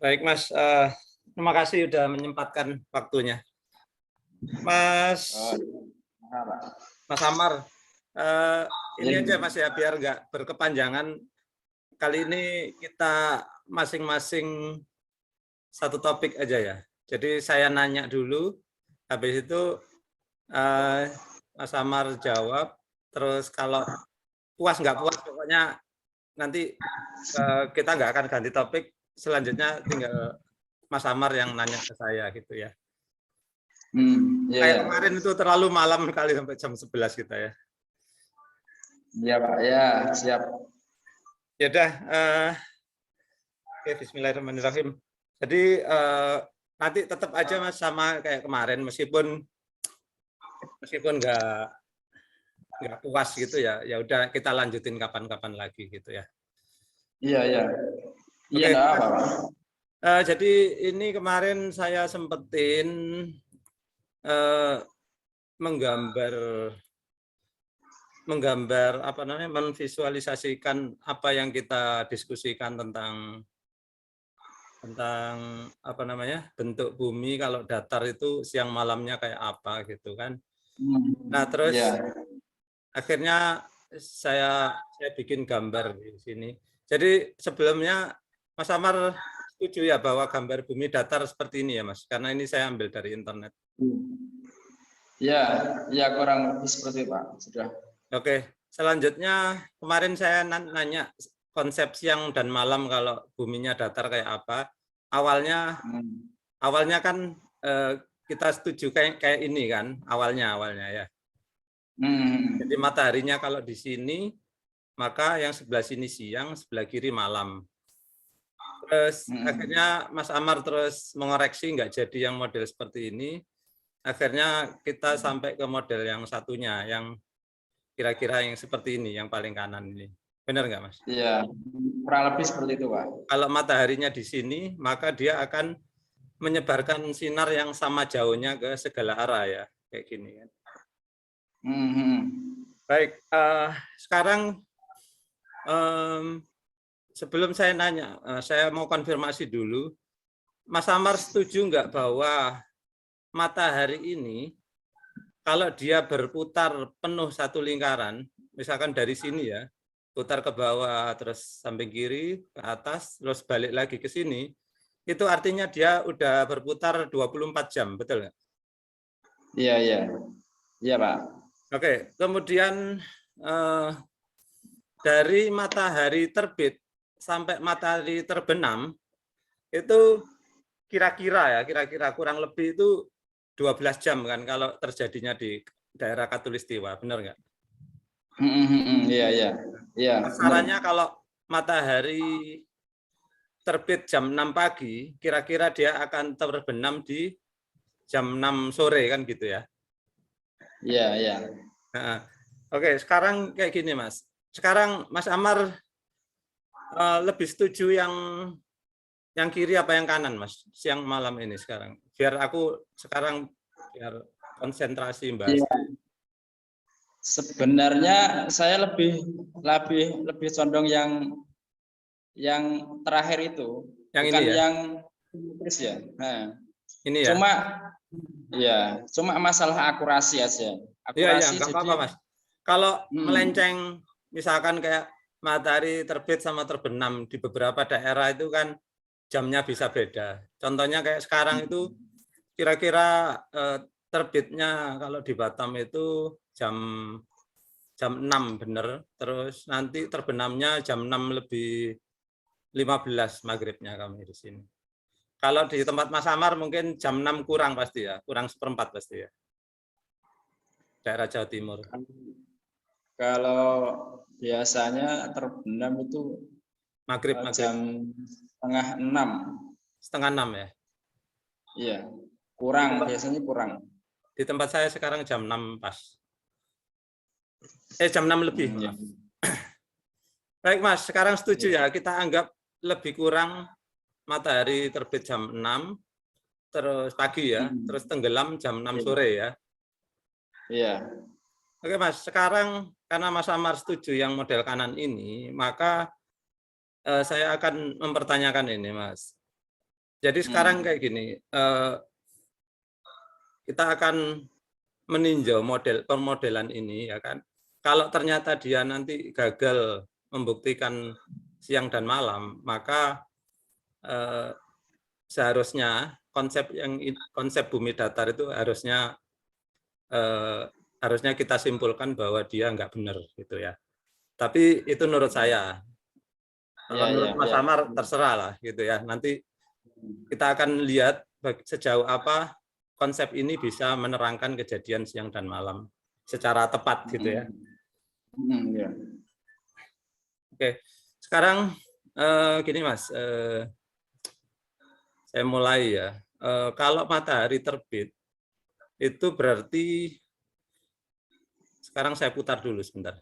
Baik Mas, terima kasih sudah menyempatkan waktunya. Mas Mas Amar, ini aja Mas ya biar nggak berkepanjangan. Kali ini kita masing-masing satu topik aja ya. Jadi saya nanya dulu, habis itu Mas Amar jawab. Terus kalau puas nggak puas, pokoknya nanti kita nggak akan ganti topik. Selanjutnya tinggal Mas Amar yang nanya ke saya gitu ya. Kayak kemarin itu terlalu malam kali sampai jam 11 kita ya. Iya Pak, ya siap. Ya udah, oke, Bismillahirrahmanirrahim. Jadi nanti tetap aja Mas sama kayak kemarin, meskipun nggak puas gitu ya. Ya udah kita lanjutin kapan-kapan lagi gitu ya. Iya iya. Iya Oke, enggak apa Pak. Jadi ini kemarin saya sempetin menggambar apa namanya, memvisualisasikan apa yang kita diskusikan tentang apa namanya, bentuk bumi kalau datar itu siang malamnya kayak apa gitu kan. Nah terus akhirnya saya bikin gambar di sini. Jadi sebelumnya Mas Amar setuju ya bahwa gambar bumi datar seperti ini ya Mas, karena ini saya ambil dari internet. Ya, ya kurang lebih seperti Pak, sudah. Oke, selanjutnya kemarin saya nanya konsep siang dan malam kalau buminya datar kayak apa. Awalnya kan kita setuju kayak ini kan awalnya ya. Jadi mataharinya kalau di sini, maka yang sebelah sini siang, sebelah kiri malam. Terus akhirnya Mas Amar terus mengoreksi nggak jadi yang model seperti ini. Akhirnya kita sampai ke model yang satunya, yang kira-kira yang seperti ini, yang paling kanan ini. Benar nggak, Mas? Iya, kurang lebih seperti itu, Pak. Kalau mataharinya di sini, maka dia akan menyebarkan sinar yang sama jauhnya ke segala arah ya, kayak gini kan. Baik, sekarang sebelum saya nanya, saya mau konfirmasi dulu. Mas Amar setuju nggak bahwa matahari ini kalau dia berputar penuh satu lingkaran, misalkan dari sini ya, putar ke bawah, terus samping kiri, ke atas, terus balik lagi ke sini, itu artinya dia udah berputar 24 jam, betul nggak? Iya, iya. Iya, Pak. Oke, kemudian dari matahari terbit sampai matahari terbenam, itu kira-kira kurang lebih itu 12 jam kan kalau terjadinya di daerah Katulistiwa, benar nggak? Iya, iya. Iya. Sarannya kalau matahari terbit jam 6 pagi, kira-kira dia akan terbenam di jam 6 sore kan gitu ya. Iya, iya. Nah, oke, sekarang kayak gini Mas. Sekarang Mas Amar lebih setuju yang kiri apa yang kanan Mas? Siang malam ini sekarang. Biar aku sekarang biar konsentrasi Mbak. Iya. Sebenarnya saya lebih condong yang terakhir itu, yang bukan ini ya? yang terus ya. Nah, ini ya. Cuma masalah akurasi aja. Iya, nggak apa-apa Mas. Kalau melenceng, misalkan kayak matahari terbit sama terbenam di beberapa daerah itu kan jamnya bisa beda. Contohnya kayak sekarang itu kira-kira terbitnya kalau di Batam itu jam 6 bener, terus nanti terbenamnya jam 6 lebih 15 maghribnya kami di sini. Kalau di tempat Mas Amar mungkin jam 6 kurang pasti ya, kurang seperempat pasti ya. Daerah Jawa Timur. Kalau biasanya terbenam itu maghrib. Jam setengah 6. Setengah 6 ya? Iya, kurang, biasanya kurang. Di tempat saya sekarang jam 6 pas. Jam 6 lebih, maaf. Baik Mas, sekarang setuju ya, kita anggap lebih kurang matahari terbit jam 6, terus pagi ya, terus tenggelam jam 6 sore ya. Iya. Oke Mas, sekarang karena Mas Amar setuju yang model kanan ini, maka saya akan mempertanyakan ini Mas. Jadi sekarang kayak gini, kita akan meninjau pemodelan ini, ya kan. Kalau ternyata dia nanti gagal membuktikan siang dan malam, maka seharusnya konsep bumi datar itu harusnya kita simpulkan bahwa dia nggak benar gitu ya. Tapi itu menurut saya. Kalau menurut Mas Amar terserah lah gitu ya. Nanti kita akan lihat sejauh apa konsep ini bisa menerangkan kejadian siang dan malam secara tepat gitu ya. Oke, sekarang gini Mas, saya mulai ya. Kalau matahari terbit itu berarti, sekarang saya putar dulu sebentar.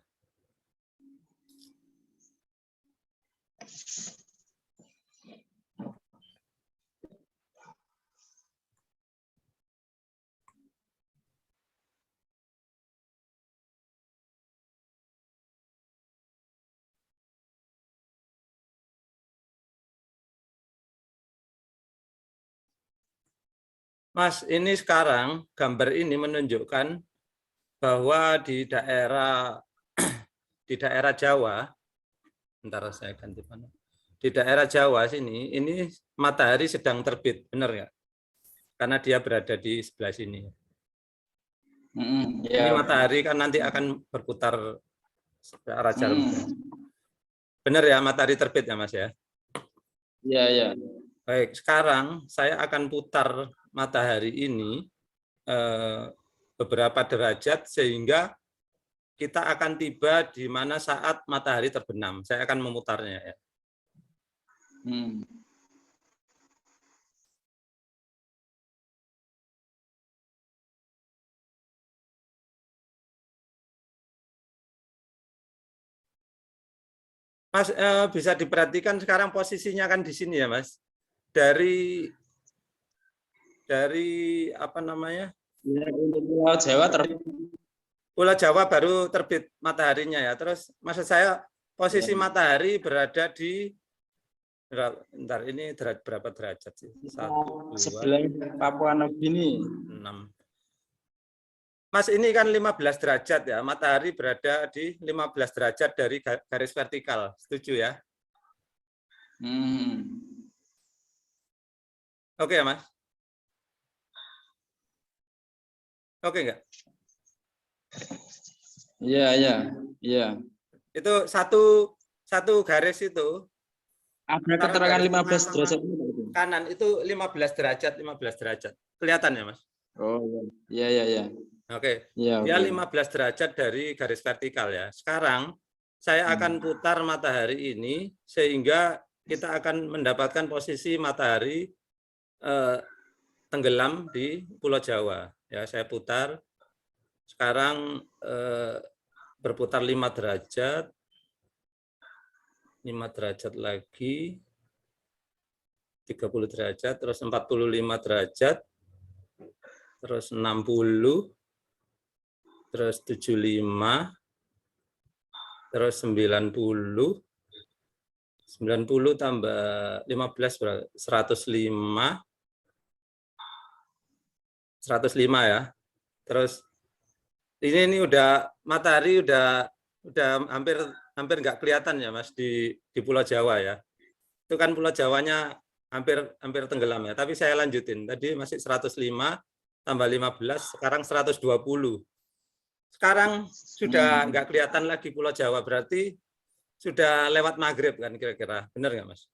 Mas, ini sekarang gambar ini menunjukkan bahwa di daerah Jawa, bentar saya ganti panel. Di daerah Jawa sini, ini matahari sedang terbit, benar nggak? Karena dia berada di sebelah sini. Ini matahari kan nanti akan berputar ke arah jarum. Benar ya, matahari terbit ya Mas ya? Iya, iya. Baik, sekarang saya akan putar matahari ini beberapa derajat sehingga kita akan tiba di mana saat matahari terbenam. Saya akan memutarnya ya. Mas, bisa diperhatikan sekarang posisinya kan di sini ya Mas. Dari apa namanya? Untuk Pulau Jawa Pulau Jawa baru terbit mataharinya ya. Terus maksud saya posisi matahari berada di, bentar, ini berapa derajat sih? 1, 2, sebelah Papua Nugini. 6. Mas, ini kan 15 derajat ya. Matahari berada di 15 derajat dari garis vertikal. Setuju ya? Oke ya Mas? Oke enggak? Iya, iya, iya. Itu satu garis itu. Ada keterangan 15 derajat kanan itu 15 derajat, 15 derajat. Kelihatan ya, Mas? Oh, iya, iya, iya. Oke. Iya, Dia 15 derajat dari garis vertikal ya. Sekarang saya akan putar matahari ini sehingga kita akan mendapatkan posisi matahari tenggelam di Pulau Jawa. Ya, saya putar. Sekarang berputar 5 derajat. 5 derajat lagi. 30 derajat, terus 45 derajat, terus 60, terus 75, terus 90, 90 tambah 15 berarti 105, 105 ya. Terus ini udah matahari udah hampir nggak kelihatan ya Mas di Pulau Jawa ya. Itu kan Pulau Jawanya hampir tenggelam ya. Tapi saya lanjutin. Tadi masih 105 tambah 15, sekarang 120. Sekarang sudah nggak kelihatan lagi Pulau Jawa, berarti sudah lewat maghrib kan kira-kira. Benar nggak Mas?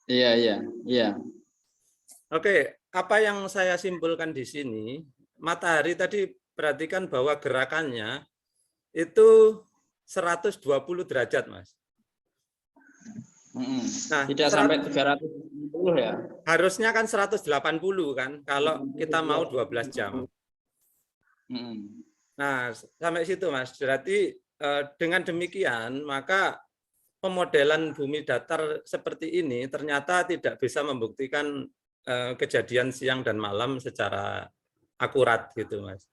Iya, iya, iya. Oke, apa yang saya simpulkan di sini, matahari tadi perhatikan bahwa gerakannya itu 120 derajat, Mas. Nah, tidak sampai 360 ya? Harusnya kan 180 kan, kalau kita mau 12 jam. Nah, sampai situ Mas. Berarti dengan demikian, maka pemodelan bumi datar seperti ini ternyata tidak bisa membuktikan kejadian siang dan malam secara akurat gitu Mas.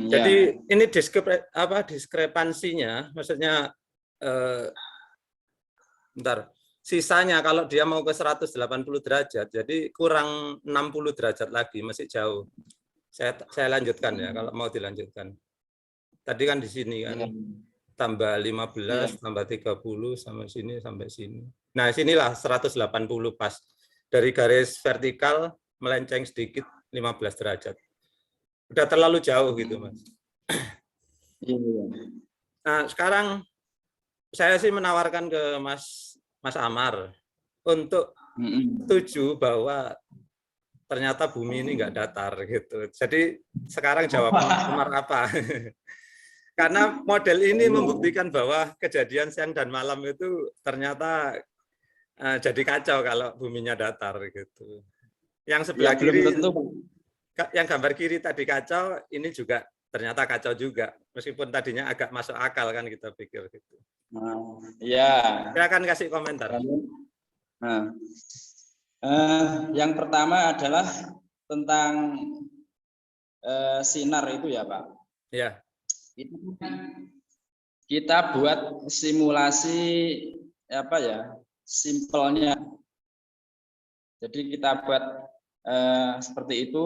Jadi ini diskrepansinya, maksudnya bentar, Sisanya kalau dia mau ke 180 derajat, jadi kurang 60 derajat lagi, masih jauh. Saya lanjutkan ya, kalau mau dilanjutkan. Tadi kan di sini kan, Iya. tambah Iya. 15, tambah 30, sampai sini. Nah, sinilah 180 pas. Dari garis vertikal, melenceng sedikit 15 derajat. Udah terlalu jauh gitu, Mas. Iya. Nah, sekarang saya sih menawarkan ke Mas Amar untuk setuju bahwa ternyata bumi ini nggak datar gitu. Jadi sekarang jawaban Mas Amar apa? Karena model ini membuktikan bahwa kejadian siang dan malam itu ternyata jadi kacau kalau buminya datar gitu. Yang Ya sebelah belum kiri, tentu. yang gambar kiri tadi kacau, ini juga ternyata kacau juga. Meskipun tadinya agak masuk akal kan kita pikir gitu. Nah, ya. Silakan kasih komentar. Nah, yang pertama adalah tentang sinar itu ya Pak. Ya. Itu kita buat simulasi apa ya, simpelnya. Jadi kita buat seperti itu,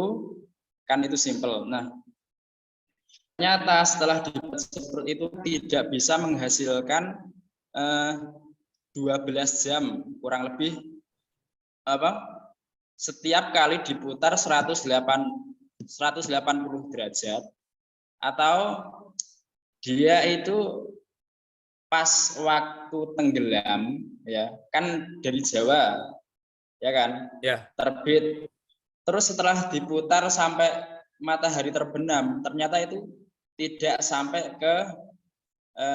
kan itu simpel. Nah, ternyata setelah dibuat seperti itu tidak bisa menghasilkan 12 jam kurang lebih apa? Setiap kali diputar 180 derajat, atau dia itu pas waktu tenggelam ya kan dari Jawa ya kan Ya. terbit, terus setelah diputar sampai matahari terbenam ternyata itu tidak sampai ke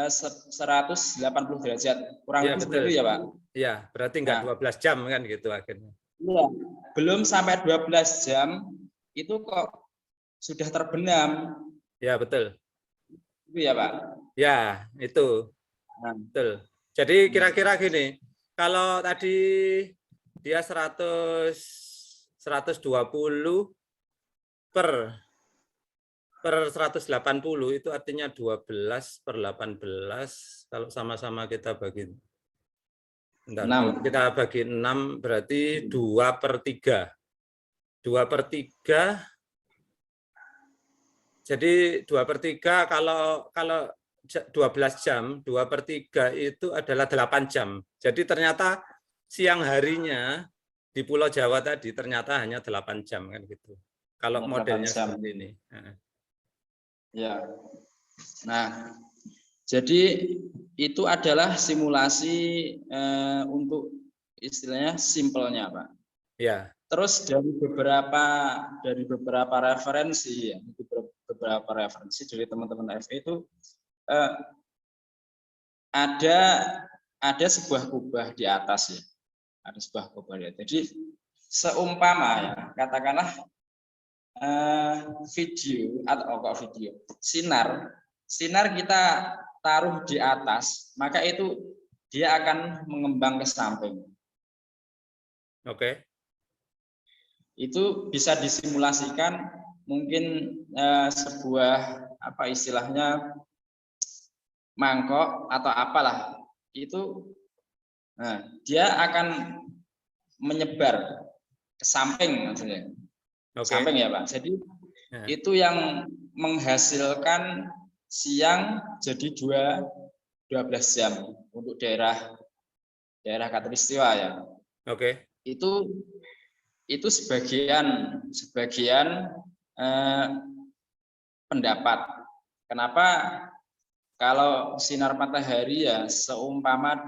180 derajat kurang Ya, lebih betul. seperti itu ya Pak. Ya, berarti enggak 12 jam kan gitu akhirnya. Iya, belum sampai 12 jam itu kok sudah terbenam. Ya, betul. Itu ya Pak. Ya, itu. Nah. Betul. Jadi kira-kira gini, kalau tadi dia 120 per 180 itu artinya 12 per 18, kalau sama-sama kita bagi. Bentar, kalau kita bagi 6 berarti 2/3. 2/3. Jadi 2/3 kalau 12 jam, 2/3 itu adalah 8 jam. Jadi ternyata siang harinya di Pulau Jawa tadi ternyata hanya 8 jam kan gitu. Kalau modelnya seperti ini. Ya. Nah, jadi itu adalah simulasi untuk istilahnya simpelnya, Pak. Ya. Terus dari beberapa referensi, beberapa referensi dari teman-teman FE itu ada sebuah kubah di atas ya, ada sebuah kubah ya. Jadi seumpama ya, katakanlah video atau video sinar kita taruh di atas, maka itu dia akan mengembang ke samping. Oke. Itu bisa disimulasikan mungkin sebuah apa istilahnya mangkok atau apalah itu, nah, dia akan menyebar ke samping maksudnya. Samping ya Pak. Jadi itu yang menghasilkan siang jadi 12 jam untuk daerah Katulistiwa ya. Oke. Itu sebagian pendapat. Kenapa kalau sinar matahari ya seumpama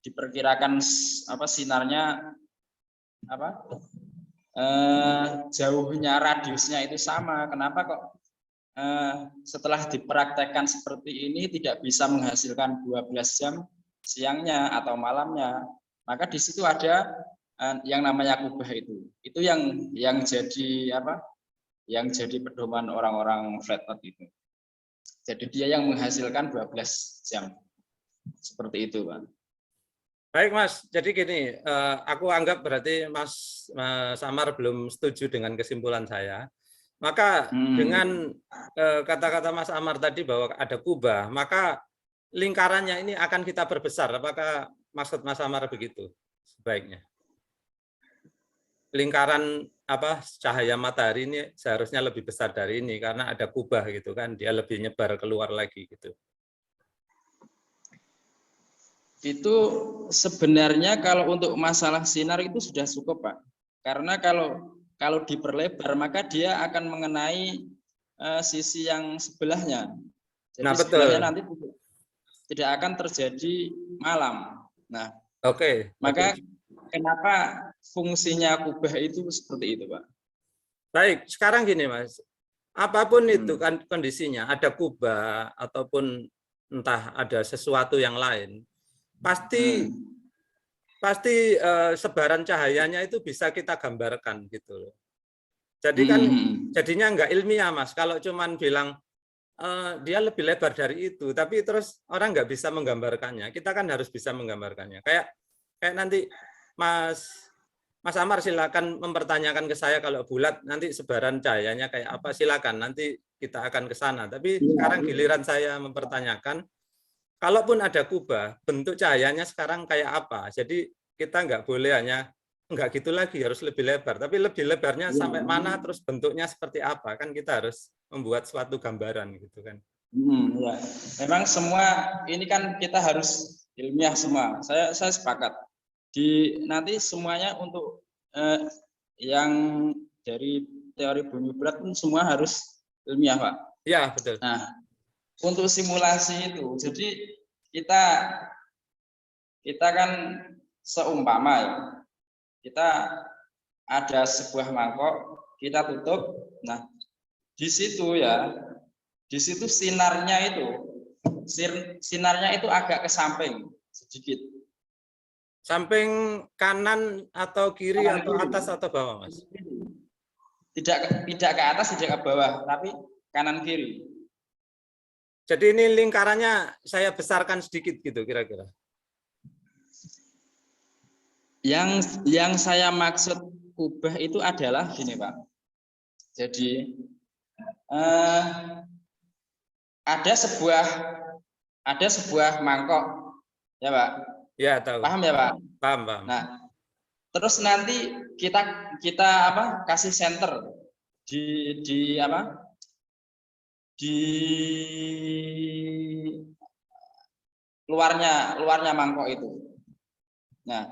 diperkirakan apa sinarnya apa jauhnya radiusnya itu sama. Kenapa kok setelah dipraktekkan seperti ini tidak bisa menghasilkan 12 jam siangnya atau malamnya? Maka di situ ada yang namanya kubah itu yang jadi apa? Yang jadi pedoman orang-orang flat earth itu. Jadi dia yang menghasilkan 12 jam. Seperti itu, Pak. Baik, Mas. Jadi gini, aku anggap berarti Mas Samar belum setuju dengan kesimpulan saya. Maka dengan kata-kata Mas Amar tadi bahwa ada kubah, maka lingkarannya ini akan kita perbesar. Apakah maksud Mas Amar begitu sebaiknya. Lingkaran cahaya matahari ini seharusnya lebih besar dari ini karena ada kubah gitu kan, dia lebih nyebar keluar lagi gitu. Itu sebenarnya kalau untuk masalah sinar itu sudah cukup, Pak. Karena kalau diperlebar maka dia akan mengenai sisi yang sebelahnya. Jadi Nah, betul. sebelahnya nanti tidak akan terjadi malam. Nah, oke. Maka kenapa fungsinya kubah itu seperti itu, Pak? Baik, sekarang gini Mas, apapun itu kan kondisinya, ada kubah ataupun entah ada sesuatu yang lain, pasti sebaran cahayanya itu bisa kita gambarkan gitu loh. Jadi kan jadinya nggak ilmiah Mas, kalau cuman bilang dia lebih lebar dari itu, tapi terus orang nggak bisa menggambarkannya. Kita kan harus bisa menggambarkannya. Kayak nanti Mas Amar silakan mempertanyakan ke saya kalau bulat nanti sebaran cahayanya kayak apa, silakan nanti kita akan ke sana. Tapi sekarang giliran saya mempertanyakan, kalaupun ada kubah, bentuk cahayanya sekarang kayak apa. Jadi kita nggak boleh hanya nggak gitu lagi, harus lebih lebar. Tapi lebih lebarnya sampai mana, terus bentuknya seperti apa, kan kita harus membuat suatu gambaran gitu kan. Ya. Memang semua ini kan kita harus ilmiah semua. Saya sepakat. Nanti semuanya untuk yang dari teori bumi bulat pun semua harus ilmiah, Pak. Ya, betul. Nah, untuk simulasi itu, jadi kita kan seumpama ya, kita ada sebuah mangkok, kita tutup. Nah, di situ sinarnya itu agak ke samping sedikit. Samping kanan atau kiri atau atas atau bawah, Mas? Tidak ke atas, tidak ke bawah, tapi kanan kiri. Jadi ini lingkarannya saya besarkan sedikit gitu kira-kira. Yang saya maksud kubah itu adalah gini, Pak. Jadi ada sebuah mangkok, ya Pak. Ya, tahu. Paham ya Pak? Paham. Nah, terus nanti kita kasih center di luarnya mangkok itu. Nah,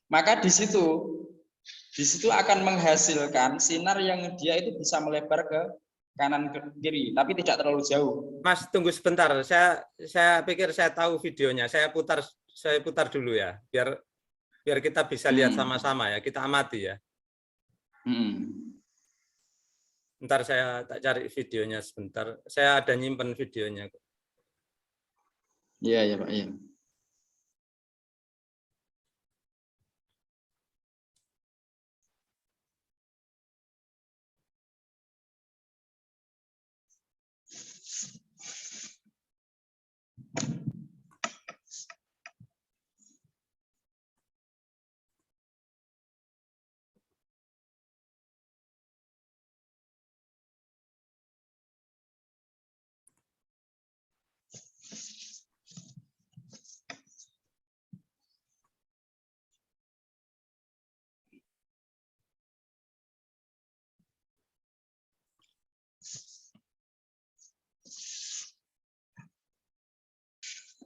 maka di situ akan menghasilkan sinar yang dia itu bisa melebar ke kanan ke kiri, tapi tidak terlalu jauh. Mas, tunggu sebentar. Saya pikir saya tahu videonya. Saya putar dulu ya, biar kita bisa lihat sama-sama ya. Kita amati ya. Ntar saya tak cari videonya sebentar. Saya ada nyimpen videonya. Iya, Pak. Iya.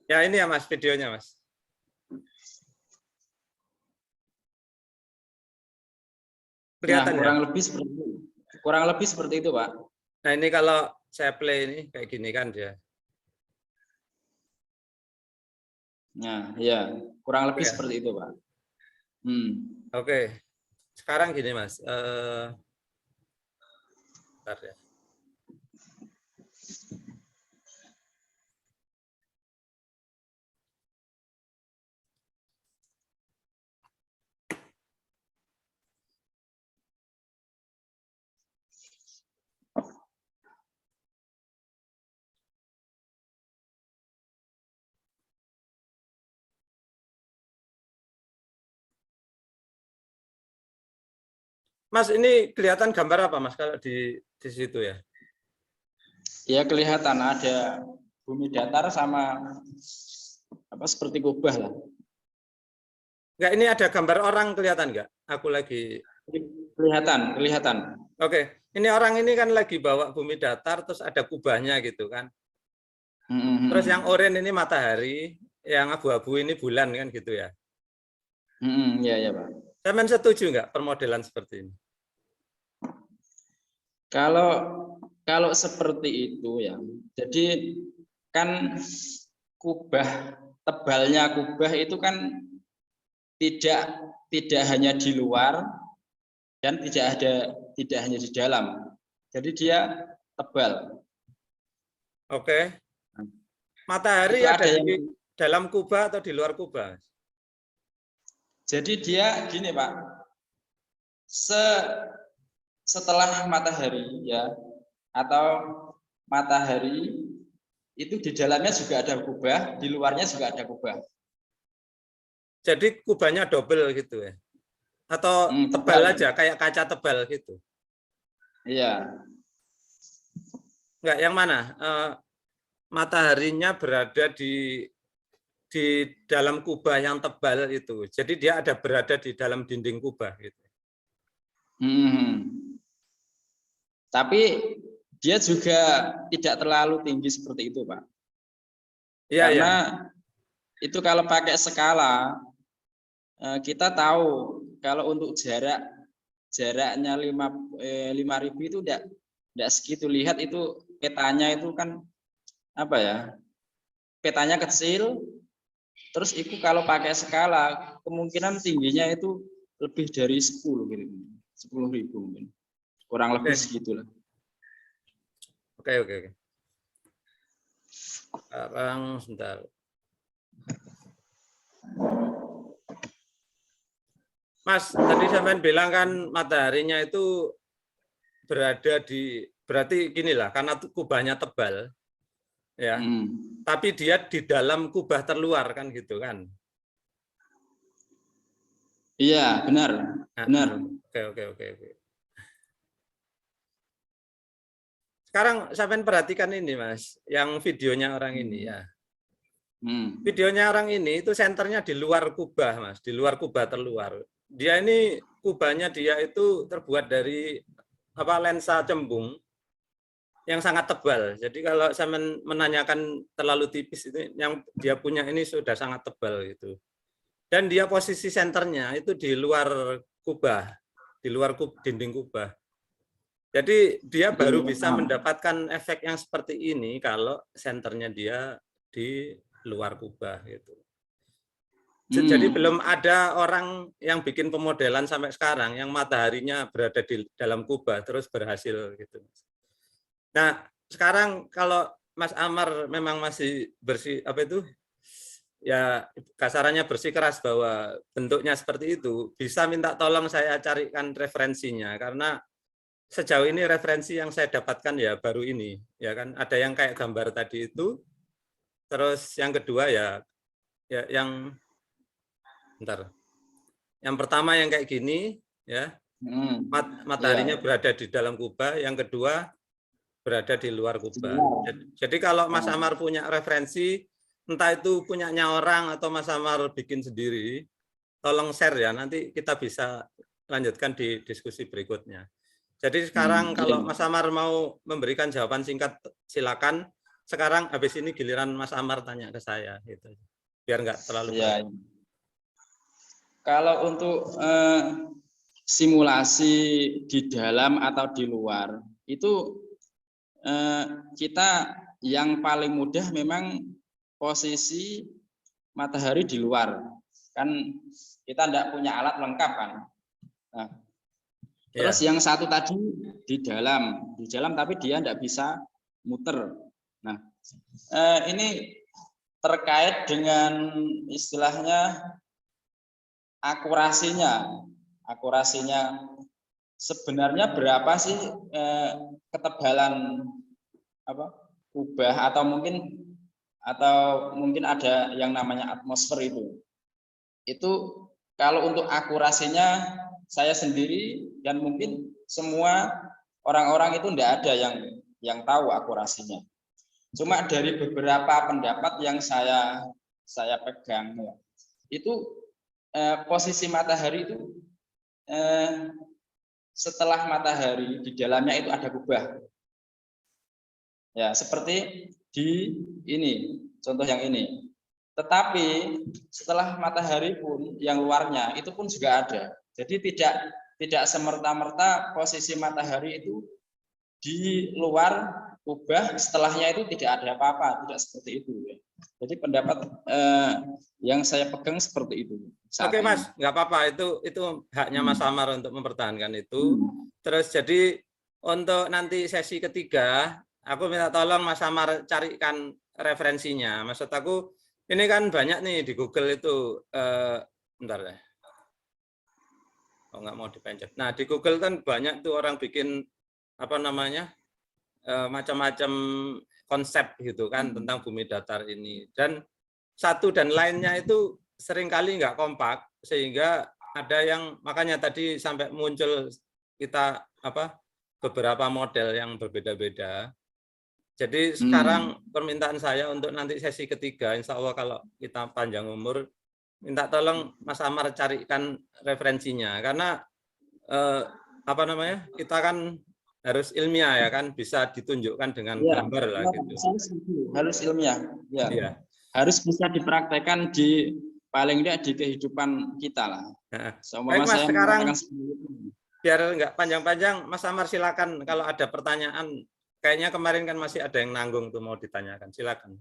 Ya ini ya Mas, videonya Mas. Kelihatan kurang lebih seperti itu, Pak. Nah ini kalau saya play ini kayak gini kan dia. Nah, ya kurang lebih seperti itu, Pak. Oke. Sekarang gini Mas. Bentar ya. Mas, ini kelihatan gambar apa Mas kalau di situ ya? Ya kelihatan ada bumi datar sama seperti kubah lah. Enggak, ini ada gambar orang kelihatan nggak? Aku lagi kelihatan. Oke, ini orang ini kan lagi bawa bumi datar, terus ada kubahnya gitu kan. Terus yang oranye ini matahari, yang abu-abu ini bulan kan gitu ya. Iya Pak. Saya setuju nggak permodelan seperti ini? Kalau seperti itu ya, jadi kan tebalnya kubah itu kan tidak hanya di luar dan tidak hanya di dalam. Jadi dia tebal. Oke. Matahari ada di dalam kubah atau di luar kubah? Jadi dia gini Pak, setelah matahari ya, atau matahari itu di dalamnya juga ada kubah, di luarnya juga ada kubah. Jadi kubahnya double gitu ya? Atau tebal aja, kayak kaca tebal gitu? Iya. Enggak, yang mana? Mataharinya berada di dalam kubah yang tebal itu. Jadi dia ada berada di dalam dinding kubah gitu. Tapi dia juga tidak terlalu tinggi seperti itu, Pak. Ya, karena itu kalau pakai skala, kita tahu kalau untuk jaraknya 5.000 itu tidak segitu. Lihat itu petanya itu kan apa ya? Petanya kecil, terus itu kalau pakai skala kemungkinan tingginya itu lebih dari 10 gitu. 10.000 mungkin. Kurang lebih segitulah. Oke. Sekarang sebentar. Mas, tadi saya bilang kan mataharinya itu berada berarti ginilah, karena kubahnya tebal, ya. Tapi dia di dalam kubah terluar kan gitu kan? Iya, benar. Oke. Sekarang sampean perhatikan ini, Mas, yang videonya orang ini ya. Videonya orang ini itu senternya di luar kubah, Mas, di luar kubah terluar. Dia ini kubahnya dia itu terbuat dari lensa cembung yang sangat tebal. Jadi kalau saya menanyakan terlalu tipis itu, yang dia punya ini sudah sangat tebal gitu. Dan dia posisi senternya itu di luar kubah, di luar dinding kubah. Jadi dia baru bisa mendapatkan efek yang seperti ini kalau senternya dia di luar kubah gitu. Jadi belum ada orang yang bikin pemodelan sampai sekarang yang mataharinya berada di dalam kubah terus berhasil gitu. Nah, sekarang kalau Mas Amar memang masih kasarannya bersikeras bahwa bentuknya seperti itu, bisa minta tolong saya carikan referensinya, karena sejauh ini referensi yang saya dapatkan ya baru ini, ya kan, ada yang kayak gambar tadi itu, terus yang kedua yang pertama yang kayak gini, ya, mataharinya berada di dalam kubah, yang kedua berada di luar kubah. Jadi kalau Mas Amar punya referensi, entah itu punyanya orang atau Mas Amar bikin sendiri, tolong share ya, nanti kita bisa lanjutkan di diskusi berikutnya. Jadi sekarang kalau Mas Amar mau memberikan jawaban singkat, silakan. Sekarang habis ini giliran Mas Amar tanya ke saya, gitu. Biar nggak terlalu berat. Kalau untuk simulasi di dalam atau di luar, itu kita yang paling mudah memang posisi matahari di luar. Kan kita tidak punya alat lengkap kan. Nah, terus yang satu tadi di dalam tapi dia tidak bisa muter. Nah, ini terkait dengan istilahnya akurasinya sebenarnya berapa sih ketebalan kubah atau mungkin ada yang namanya atmosfer itu kalau untuk akurasinya saya sendiri dan mungkin semua orang-orang itu tidak ada yang tahu akurasinya. Cuma dari beberapa pendapat yang saya pegang itu posisi matahari itu setelah matahari di dalamnya itu ada kubah. Ya, seperti di ini, contoh yang ini. Tetapi setelah matahari pun yang luarnya itu pun juga ada. Jadi tidak semerta-merta posisi matahari itu di luar kubah, setelahnya itu tidak ada apa-apa, tidak seperti itu. Jadi pendapat yang saya pegang seperti itu. Oke Mas, nggak apa-apa, itu haknya Mas Amar untuk mempertahankan itu. Terus jadi untuk nanti sesi ketiga, aku minta tolong Mas Amar carikan referensinya. Maksud aku ini kan banyak nih di Google itu, bentar ya. Oh nggak mau dipencet. Nah di Google kan banyak tuh orang bikin apa namanya macam-macam konsep gitu kan tentang bumi datar ini. Dan satu dan lainnya itu seringkali nggak kompak, sehingga ada yang makanya tadi sampai muncul kita beberapa model yang berbeda-beda. Jadi sekarang permintaan saya untuk nanti sesi ketiga, insya Allah kalau kita panjang umur, minta tolong Mas Amar carikan referensinya, karena kita kan harus ilmiah ya kan, bisa ditunjukkan dengan gambar lah gitu. Harus ilmiah, ya. Iya. Harus bisa dipraktekkan di paling tidak di kehidupan kita lah. Baik Mas, sekarang biar nggak panjang-panjang, Mas Amar silakan kalau ada pertanyaan. Kayaknya kemarin kan masih ada yang nanggung tuh mau ditanyakan, silakan.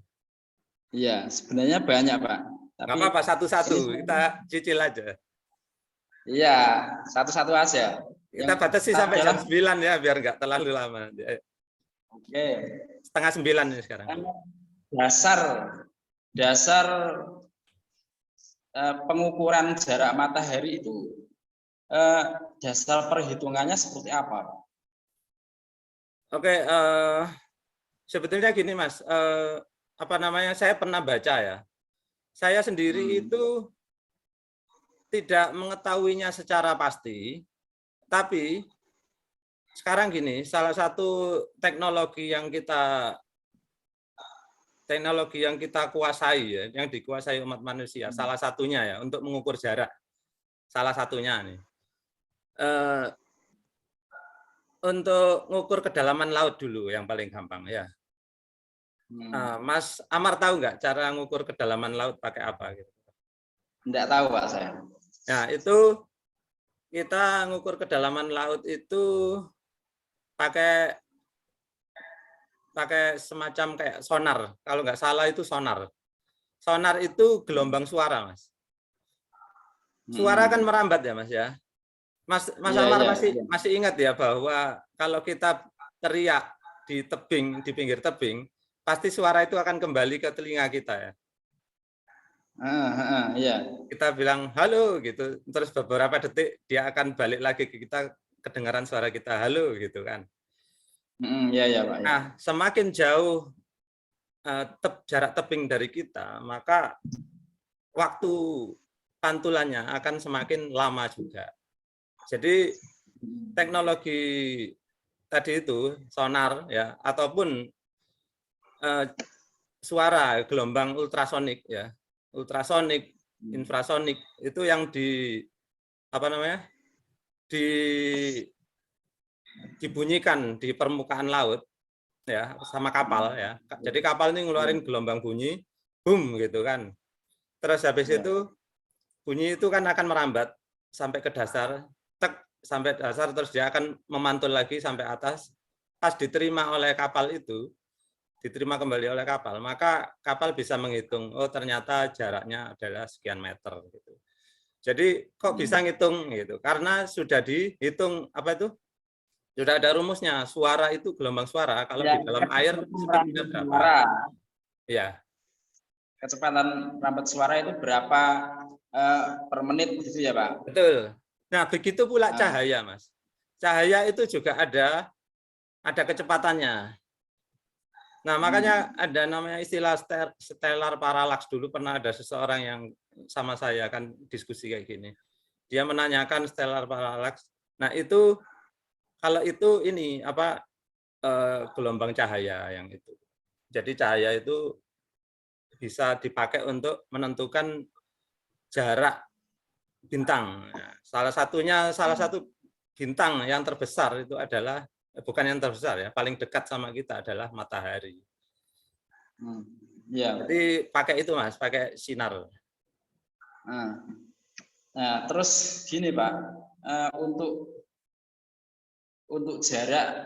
Iya, sebenarnya banyak Pak. Nggak apa-apa, satu-satu, kita cicil aja. Iya, satu-satu aja. Kita batasi sampai jam 9 ya, biar nggak terlalu lama. Oke. Setengah 9 ini sekarang. Dasar pengukuran jarak matahari itu dasar perhitungannya seperti apa? Oke, sebetulnya gini Mas, saya pernah baca ya. Saya sendiri itu tidak mengetahuinya secara pasti, tapi sekarang gini, salah satu teknologi yang kita kuasai ya, yang dikuasai umat manusia, salah satunya ya untuk mengukur jarak, salah satunya nih. Untuk mengukur kedalaman laut dulu yang paling gampang ya. Mas Amar tahu nggak cara mengukur kedalaman laut pakai apa? Gitu? Nggak tahu Pak saya. Nah itu kita mengukur kedalaman laut itu pakai semacam kayak sonar. Kalau nggak salah itu sonar. Sonar itu gelombang suara, Mas. Suara kan merambat ya, Mas ya. Mas Amar masih ingat ya bahwa kalau kita teriak di pinggir tebing, pasti suara itu akan kembali ke telinga kita ya. Iya. Kita bilang halo gitu, terus beberapa detik dia akan balik lagi ke kita, kedengaran suara kita halo gitu kan. Iya Pak. Nah, semakin jauh jarak tebing dari kita, maka waktu pantulannya akan semakin lama juga. Jadi teknologi tadi itu sonar ya ataupun suara gelombang ultrasonik ya, ultrasonik, infrasonik itu yang dibunyikan di permukaan laut ya sama kapal ya. Jadi kapal ini ngeluarin gelombang bunyi, boom gitu kan. Terus habis itu bunyi itu kan akan merambat sampai ke dasar, sampai dasar, terus dia akan memantul lagi sampai atas. Pas diterima oleh kapal itu, diterima kembali oleh kapal, maka kapal bisa menghitung, oh ternyata jaraknya adalah sekian meter gitu. Jadi kok bisa ngitung gitu? Karena sudah dihitung sudah ada rumusnya. Suara itu gelombang suara kalau di dalam air speednya berapa? Ya. Kecepatan merambat suara itu berapa per menit gitu ya Pak? Betul. Nah, begitu pula cahaya, Mas. Cahaya itu juga ada kecepatannya. Nah, makanya ada namanya istilah stellar parallax. Dulu pernah ada seseorang yang sama saya kan diskusi kayak gini. Dia menanyakan stellar parallax. Nah, itu kalau itu ini gelombang cahaya yang itu. Jadi cahaya itu bisa dipakai untuk menentukan jarak bintang. Nah, salah satu bintang yang terbesar itu adalah bukan yang terbesar ya, paling dekat sama kita adalah matahari. Ya. Jadi pakai itu Mas, pakai sinar. Nah, terus gini Pak, untuk jarak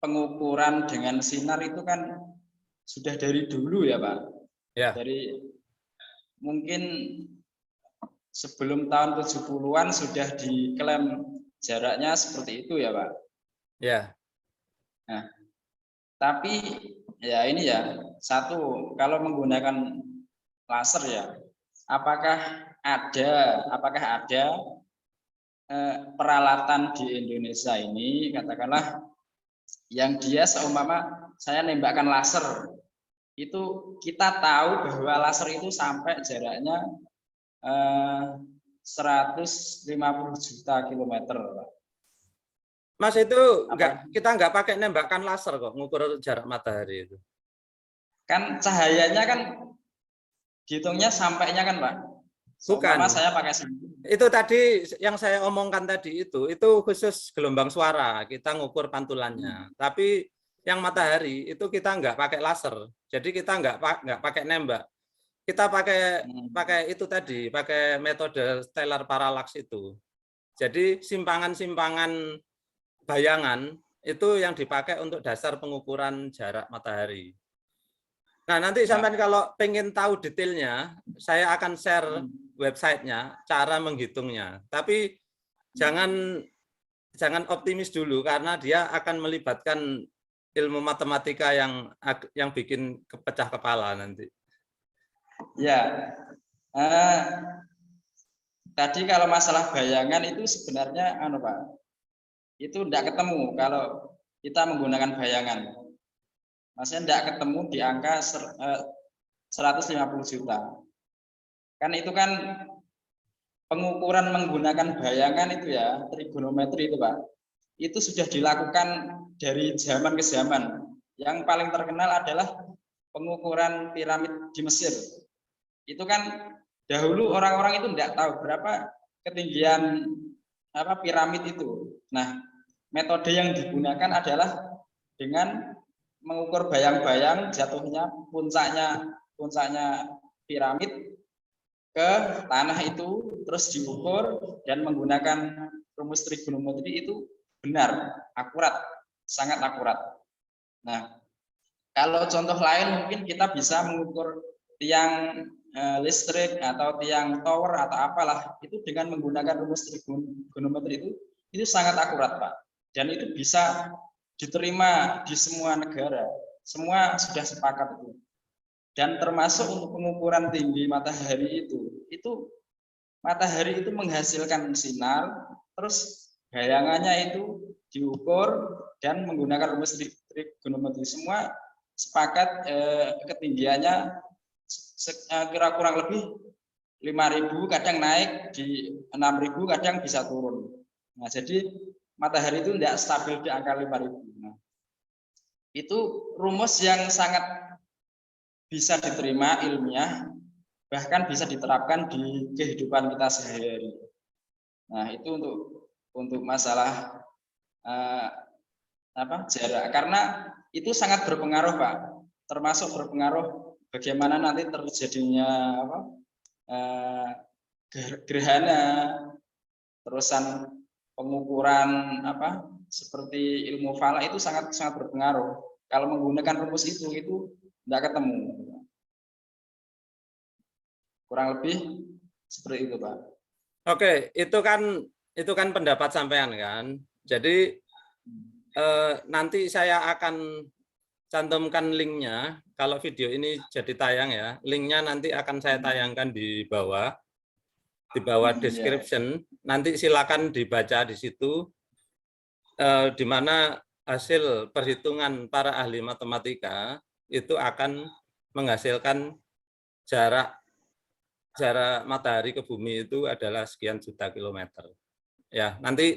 pengukuran dengan sinar itu kan sudah dari dulu ya Pak. Ya. Dari mungkin sebelum tahun 70-an sudah diklaim jaraknya seperti itu ya Pak. Ya. Nah, tapi ya ini ya, satu, kalau menggunakan laser ya, apakah ada peralatan di Indonesia ini, katakanlah yang dia seumpama saya nembakkan laser, itu kita tahu bahwa laser itu sampai jaraknya 150 juta kilometer. Mas, itu kita nggak pakai nembakkan laser kok ngukur jarak matahari itu. Kan cahayanya kan hitungnya sampainya kan Pak. Bukan. Saya pakai itu tadi yang saya omongkan tadi itu khusus gelombang suara, kita ngukur pantulannya. Tapi yang matahari itu kita nggak pakai laser, jadi kita nggak pakai nembak. Kita pakai itu tadi, pakai metode stellar parallax itu. Jadi simpangan-simpangan bayangan itu yang dipakai untuk dasar pengukuran jarak matahari. Nah, nanti sampai kalau pengen tahu detailnya, saya akan share websitenya, cara menghitungnya. Tapi jangan optimis dulu karena dia akan melibatkan ilmu matematika yang bikin kepecah kepala nanti. Ya, tadi kalau masalah bayangan itu sebenarnya Pak, itu tidak ketemu kalau kita menggunakan bayangan. Maksudnya tidak ketemu di angka 150 juta. Kan itu kan pengukuran menggunakan bayangan itu ya, trigonometri itu Pak. Itu sudah dilakukan dari zaman ke zaman. Yang paling terkenal adalah pengukuran piramid di Mesir. Itu kan dahulu orang-orang itu tidak tahu berapa ketinggian piramid itu. Nah, metode yang digunakan adalah dengan mengukur bayang-bayang jatuhnya puncaknya piramid ke tanah itu, terus diukur dan menggunakan rumus trigonometri itu benar, akurat, sangat akurat. Nah, kalau contoh lain mungkin kita bisa mengukur tiang listrik atau tiang tower atau apalah, itu dengan menggunakan rumus trigonometri itu sangat akurat Pak, dan itu bisa diterima di semua negara, semua sudah sepakat itu. Dan termasuk untuk pengukuran tinggi matahari itu matahari itu menghasilkan sinar, terus bayangannya itu diukur dan menggunakan rumus trigonometri, semua sepakat ketinggiannya kurang lebih 5.000, kadang naik di 6.000, kadang bisa turun. Nah, jadi matahari itu tidak stabil di angka 5.000. Nah, itu rumus yang sangat bisa diterima ilmiah, bahkan bisa diterapkan di kehidupan kita sehari-hari. Nah, itu untuk masalah jarak, karena itu sangat berpengaruh Pak, termasuk berpengaruh bagaimana nanti terjadinya gerhana, terusan pengukuran seperti ilmu falak itu sangat berpengaruh. Kalau menggunakan rumus itu tidak ketemu. Kurang lebih seperti itu Pak. Oke, itu kan pendapat sampean kan. Jadi nanti saya akan cantumkan linknya. Kalau video ini jadi tayang ya, linknya nanti akan saya tayangkan di bawah description. Nanti silakan dibaca di situ, di mana hasil perhitungan para ahli matematika itu akan menghasilkan jarak matahari ke bumi itu adalah sekian juta kilometer. Ya, nanti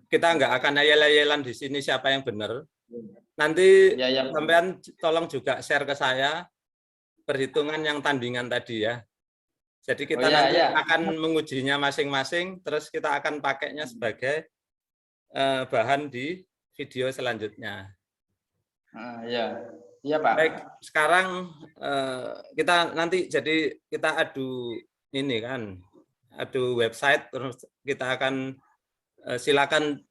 kita nggak akan ayel-ayelan di sini siapa yang benar. Nanti sampean tolong juga share ke saya perhitungan yang tandingan tadi ya. Jadi Oh kita ya, nanti ya. akan mengujinya masing-masing, terus kita akan pakainya sebagai bahan di video selanjutnya. Ya, iya Pak. Baik, sekarang kita nanti jadi kita adu ini kan, adu website, terus kita akan silakan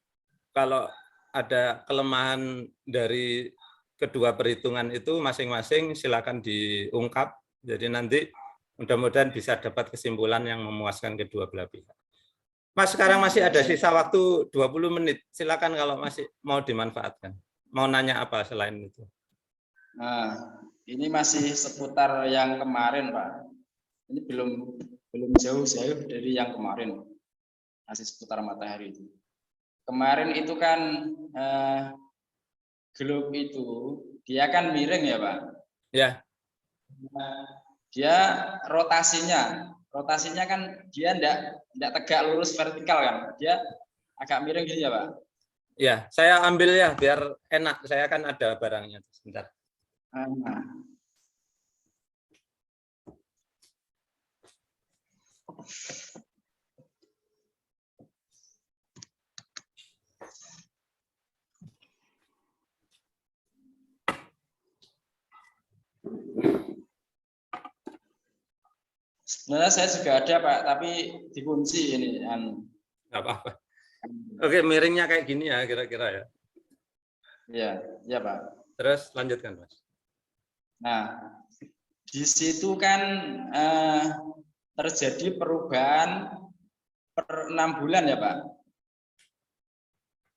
kalau ada kelemahan dari kedua perhitungan itu masing-masing silakan diungkap. Jadi nanti mudah-mudahan bisa dapat kesimpulan yang memuaskan kedua belah pihak. Mas, sekarang masih ada sisa waktu 20 menit. Silakan kalau masih mau dimanfaatkan. Mau nanya apa selain itu? Nah, ini masih seputar yang kemarin, Pak. Ini belum jauh-jauh dari yang kemarin. Masih seputar matahari itu. Kemarin itu kan globe itu dia kan miring ya, Pak. Ya. Dia rotasinya kan dia enggak tegak lurus vertikal kan. Dia agak miring gitu ya, Pak. Ya, saya ambil ya biar enak. Saya kan ada barangnya. Sebentar. Sebenarnya saya juga ada Pak, tapi dikunci ini. Nggak apa-apa. Oke, miringnya kayak gini ya kira-kira ya. Iya, iya Pak. Terus lanjutkan Mas. Nah, di situ kan terjadi perubahan per 6 bulan ya Pak.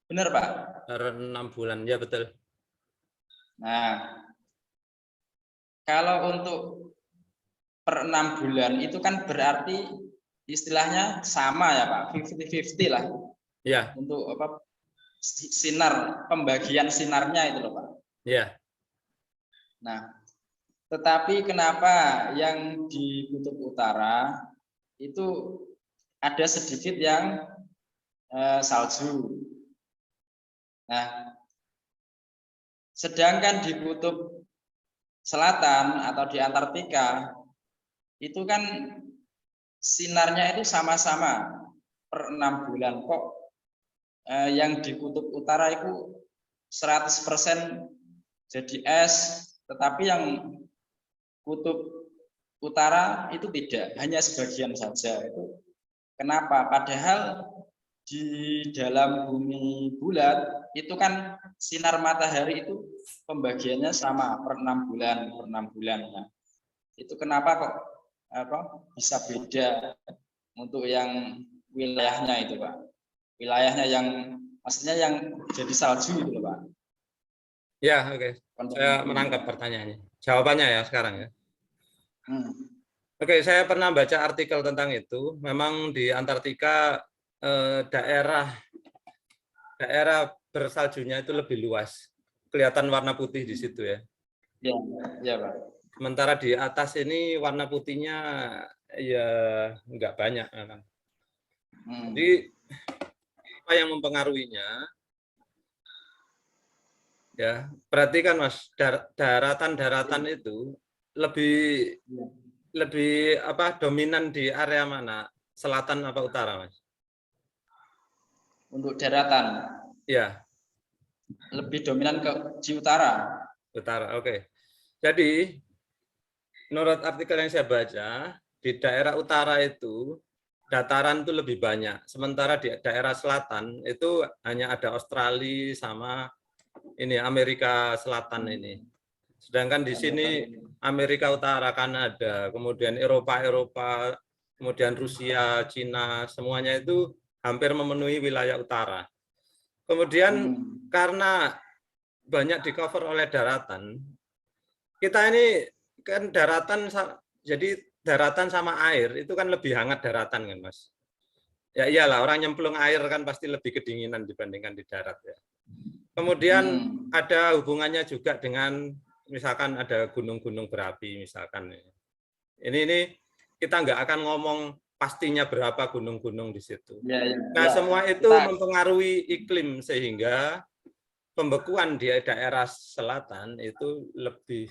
Benar Pak? Per 6 bulan, ya betul. Nah, kalau untuk per 6 bulan itu kan berarti istilahnya sama ya Pak, 50-50 lah. Ya. Untuk apa? Sinar, pembagian sinarnya itu loh Pak. Ya. Nah, tetapi kenapa yang di kutub utara itu ada sedikit yang salju. Nah, sedangkan di kutub selatan atau di Antartika itu kan sinarnya itu sama-sama per 6 bulan kok. Yang di kutub utara itu 100% jadi es, tetapi yang kutub utara itu tidak, hanya sebagian saja. Itu kenapa? Padahal di dalam bumi bulat itu kan sinar matahari itu pembagiannya sama per 6 bulan, per 6 bulan. Nah, itu kenapa kok bisa beda untuk yang wilayahnya itu Pak? Wilayahnya yang maksudnya yang jadi salju itu loh Pak. Ya, oke. Saya menangkap pertanyaannya. Jawabannya ya sekarang ya. Oke, saya pernah baca artikel tentang itu. Memang di Antartika daerah bersaljunya itu lebih luas. Kelihatan warna putih di situ ya. Iya, iya Pak. Sementara di atas ini warna putihnya ya nggak banyak memang. Jadi apa yang mempengaruhinya? Ya, perhatikan Mas, daratan-daratan itu lebih dominan di area mana? Selatan apa utara, Mas? Untuk daratan. Ya. Lebih dominan di utara. Utara, oke. Jadi menurut artikel yang saya baca, di daerah utara itu dataran itu lebih banyak. Sementara di daerah selatan itu hanya ada Australia sama ini Amerika Selatan ini. Sedangkan di sini Amerika Utara, Kanada, kemudian Eropa, kemudian Rusia, Cina, semuanya itu hampir memenuhi wilayah utara. Kemudian karena banyak di cover oleh daratan, kita ini kan daratan, jadi daratan sama air itu kan lebih hangat daratan kan Mas. Ya iyalah, orang nyemplung air kan pasti lebih kedinginan dibandingkan di darat ya. Kemudian ada hubungannya juga dengan misalkan ada gunung-gunung berapi misalkan. Ini kita nggak akan ngomong pastinya berapa gunung-gunung di situ. Nah, semua itu mempengaruhi iklim sehingga pembekuan di daerah selatan itu lebih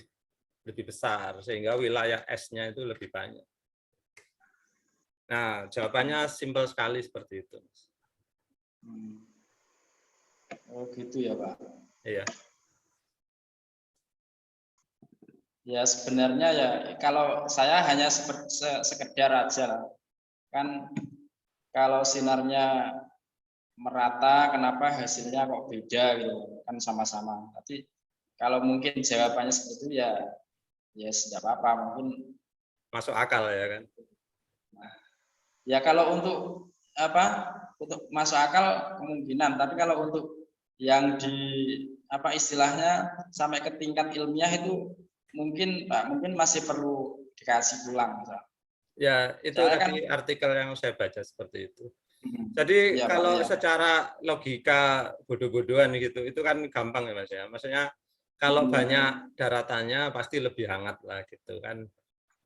besar sehingga wilayah esnya itu lebih banyak. Nah, jawabannya simpel sekali seperti itu. Oh gitu ya Pak. Iya. Ya sebenarnya ya kalau saya hanya sekedar aja lah. Kan kalau sinarnya merata, kenapa hasilnya kok beda gitu kan sama-sama. Tapi kalau mungkin jawabannya seperti itu ya tidak apa-apa, mungkin Masuk akal ya kan. ya kalau untuk untuk masuk akal kemungkinan, tapi kalau untuk yang di istilahnya sampai ke tingkat ilmiah itu mungkin masih perlu dikaji ulang. Ya, itu tadi artikel yang saya baca seperti itu. Jadi ya, kalau Pak, ya. secara logika bodoh-bodohan gitu, itu kan gampang ya Mas ya. Maksudnya kalau banyak daratannya pasti lebih hangat lah gitu kan.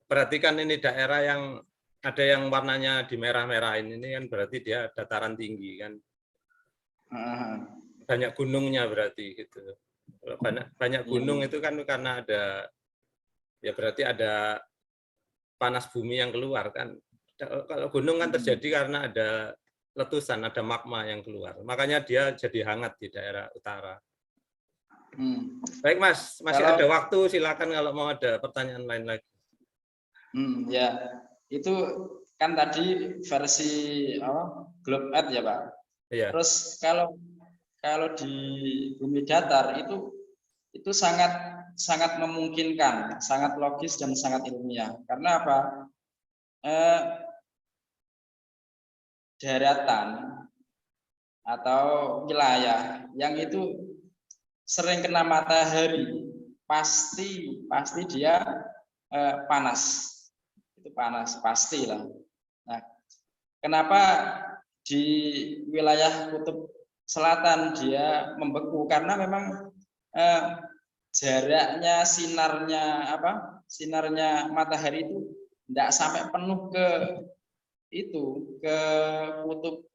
Perhatikan ini daerah yang ada yang warnanya di merah-merahin ini kan berarti dia dataran tinggi kan. Banyak gunungnya berarti gitu. Kalau banyak gunung itu kan karena ada ya berarti ada panas bumi yang keluar kan. Kalau gunung kan terjadi karena ada letusan, ada magma yang keluar. Makanya dia jadi hangat di daerah utara. Baik Mas, masih ada waktu, silakan kalau mau ada pertanyaan lain lagi. Ya, itu kan tadi versi Globe Earth ya Pak. Iya. Terus kalau di bumi datar itu sangat memungkinkan, sangat logis dan sangat ilmiah. Karena apa? Daratan atau wilayah yang itu sering kena matahari pasti dia panas. Itu panas pastilah. Nah, kenapa di wilayah kutub selatan dia membeku? Karena memang jaraknya sinarnya matahari itu tidak sampai penuh ke kutub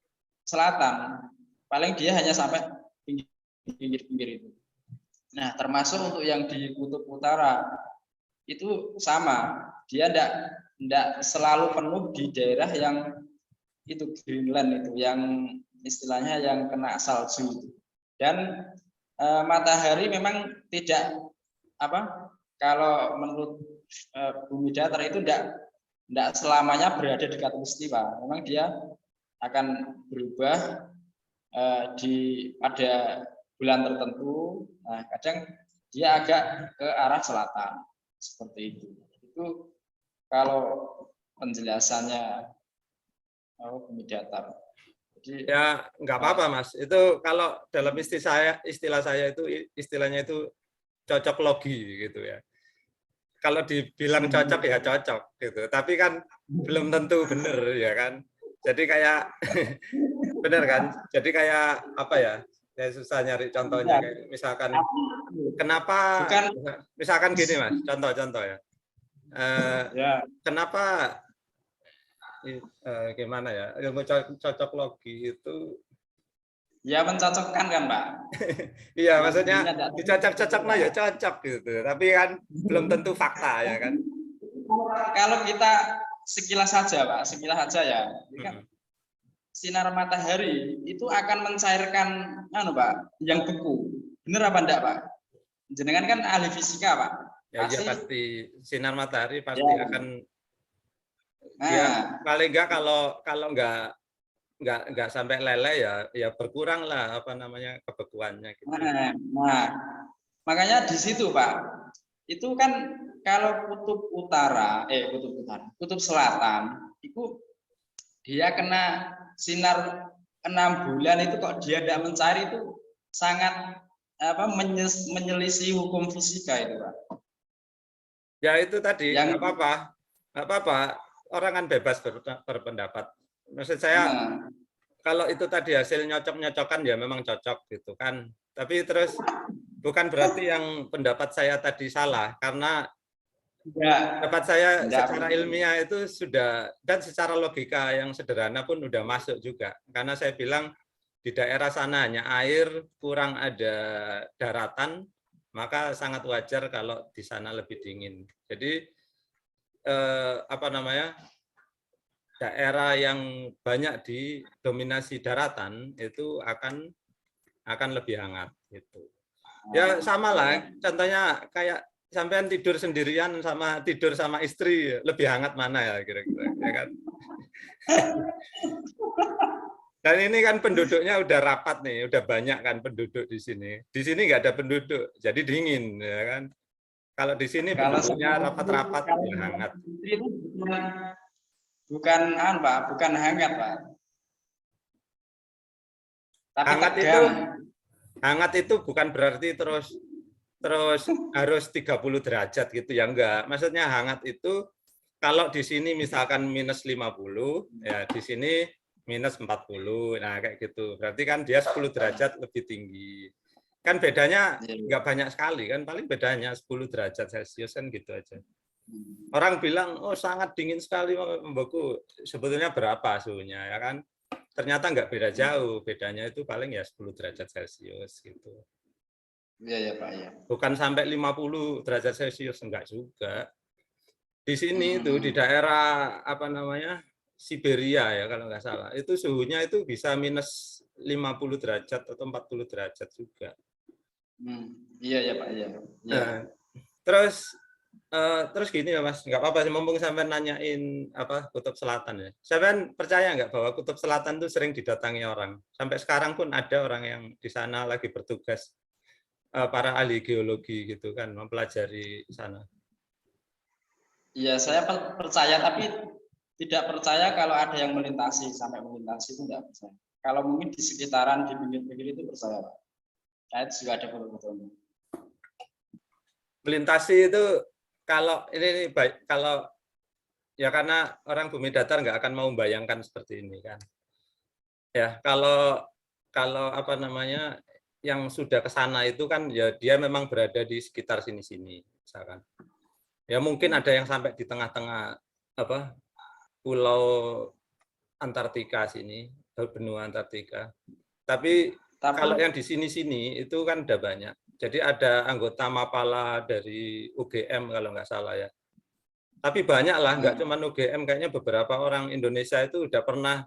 selatan. Paling dia hanya sampai pinggir-pinggir itu. Nah, termasuk untuk yang di kutub utara itu sama. Dia tidak selalu penuh di daerah yang itu Greenland itu, yang istilahnya yang kena salju. Dan matahari memang tidak kalau menurut bumi datar itu tidak selamanya berada di khatulistiwa. Memang dia akan berubah pada bulan tertentu. Nah, kadang dia agak ke arah selatan seperti itu. Itu kalau penjelasannya bumi datar. Jadi, ya nggak apa-apa Mas. Itu kalau dalam istilah saya itu istilahnya itu cocok logi gitu ya. Kalau dibilang cocok ya cocok gitu. Tapi kan belum tentu benar ya kan. Jadi kayak benar kan. Jadi kayak apa ya? Ya susah nyari contohnya. Kayak misalkan kenapa? Misalkan gini Mas. Contoh ya. Kenapa? Gimana ya? Ilmu cocok logi itu ya mencocokkan kan Pak. Iya, maksudnya dicocok-cocok lah ya cocok gitu. Tapi kan belum tentu fakta ya kan. Kalau kita sekilas saja Pak, sekilas saja ya. Kan sinar matahari itu akan mencairkan Pak, yang beku. Benar apa enggak Pak? Jenengan kan ahli fisika Pak. Ya, pasti sinar matahari pasti akan ya paling enggak kalau enggak sampai leleh ya berkurang lah kebekuannya gitu. Nah, makanya di situ Pak. Itu kan kalau kutub selatan itu dia kena sinar 6 bulan itu kok dia tidak mencari itu sangat menyelisih hukum fisika itu Pak. Ya itu tadi nggak apa-apa, orang kan bebas berpendapat. Maksud saya kalau itu tadi hasil nyocok-nyocokan ya memang cocok gitu kan. Tapi terus bukan berarti yang pendapat saya tadi salah karena pendapat saya secara ilmiah itu sudah dan secara logika yang sederhana pun udah masuk juga. Karena saya bilang di daerah sana hanya air, kurang ada daratan, maka sangat wajar kalau di sana lebih dingin. Jadi daerah yang banyak didominasi daratan itu akan lebih hangat gitu. Ya sama lah, contohnya kayak sampean tidur sendirian sama tidur sama istri, lebih hangat mana ya kira-kira, ya kan? Dan ini kan penduduknya udah rapat nih, udah banyak kan penduduk di sini. Di sini nggak ada penduduk, jadi dingin, ya kan? Kalau di sini Kalau penduduknya rapat-rapat, ya hangat. itu bukan Pak, bukan hangat, Pak. Tapi Hangat tegang. Hangat itu bukan berarti terus harus 30 derajat gitu ya, enggak. Maksudnya hangat itu kalau di sini misalkan minus 50, ya di sini minus 40. Nah, kayak gitu. Berarti kan dia 10 derajat lebih tinggi. Kan bedanya enggak banyak sekali kan, paling bedanya 10 derajat Celcius kan gitu aja. Orang bilang, oh sangat dingin sekali Mbakku. Sebetulnya berapa suhunya ya kan? Ternyata enggak beda jauh, bedanya itu paling ya 10 derajat Celcius gitu. Iya ya Pak ya. Bukan sampai 50 derajat Celcius, enggak juga. Di sini itu di daerah apa namanya Siberia ya kalau nggak salah, itu suhunya itu bisa minus 50 derajat atau 40 derajat juga. Iya ya Pak ya. Nah, terus gini ya Mas, nggak apa-apa sih, mumpung sampai nanyain apa Kutub Selatan ya. Sampai percaya nggak bahwa Kutub Selatan itu sering didatangi orang? Sampai sekarang pun ada orang yang di sana lagi bertugas, para ahli geologi gitu kan, mempelajari sana. Iya, saya percaya, tapi tidak percaya kalau ada yang melintasi, sampai melintasi itu tidak percaya. Kalau mungkin di sekitaran, di pinggir-pinggir itu percaya, Pak. Saya juga ada foto-fotonya. Melintasi itu kalau ini baik, kalau ya karena orang bumi datar nggak akan mau membayangkan seperti ini kan. Ya, kalau apa namanya yang sudah ke sana itu kan ya dia memang berada di sekitar sini-sini misalkan. Ya mungkin ada yang sampai di tengah-tengah apa pulau Antartika sini, benua Antartika. Tapi kalau yang di sini-sini itu kan udah banyak. Jadi ada anggota Mapala dari UGM kalau nggak salah ya. Tapi banyak lah, nggak cuma UGM, kayaknya beberapa orang Indonesia itu udah pernah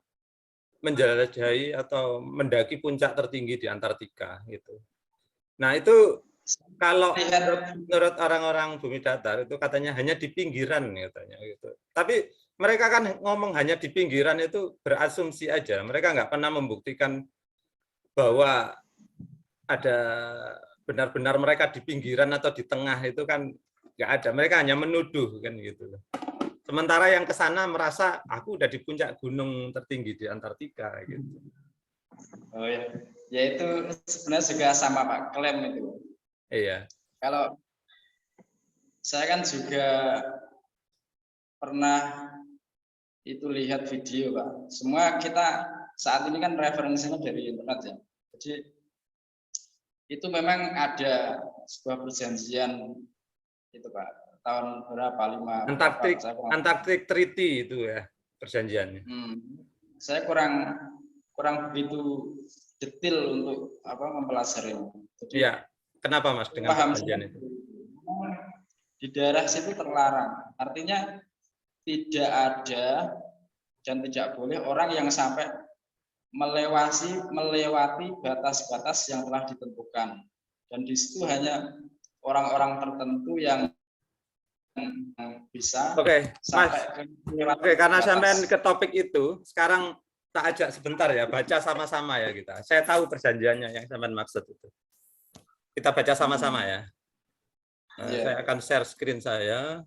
menjelajahi atau mendaki puncak tertinggi di Antartika gitu. Nah itu kalau menurut orang-orang bumi datar itu katanya hanya di pinggiran katanya gitu. Tapi mereka kan ngomong hanya di pinggiran itu berasumsi aja. Mereka nggak pernah membuktikan bahwa ada benar-benar mereka di pinggiran atau di tengah itu kan nggak ada. Mereka hanya menuduh kan gitu. Sementara yang ke sana merasa aku udah di puncak gunung tertinggi di Antartika gitu. Oh ya, ya itu sebenarnya juga sama Pak, klaim itu. Iya. Kalau saya kan juga pernah itu lihat video Pak. Semua kita saat ini kan referensinya dari internet ya. Jadi itu memang ada sebuah perjanjian itu Pak, tahun berapa, 5 Antarctic Treaty itu ya perjanjiannya. Saya kurang begitu detail untuk apa mempelajarinya. Jadi iya. Kenapa Mas dengan perjanjian itu? Di daerah situ terlarang. Artinya tidak ada dan tidak boleh orang yang sampai melewati batas-batas yang telah ditentukan. Dan di situ hanya orang-orang tertentu yang bisa. Oke, Mas. Oke, karena sampai ke topik itu, sekarang tak ajak sebentar ya, baca sama-sama ya kita. Saya tahu perjanjiannya yang sampean maksud itu. Kita baca sama-sama ya. Saya akan share screen saya.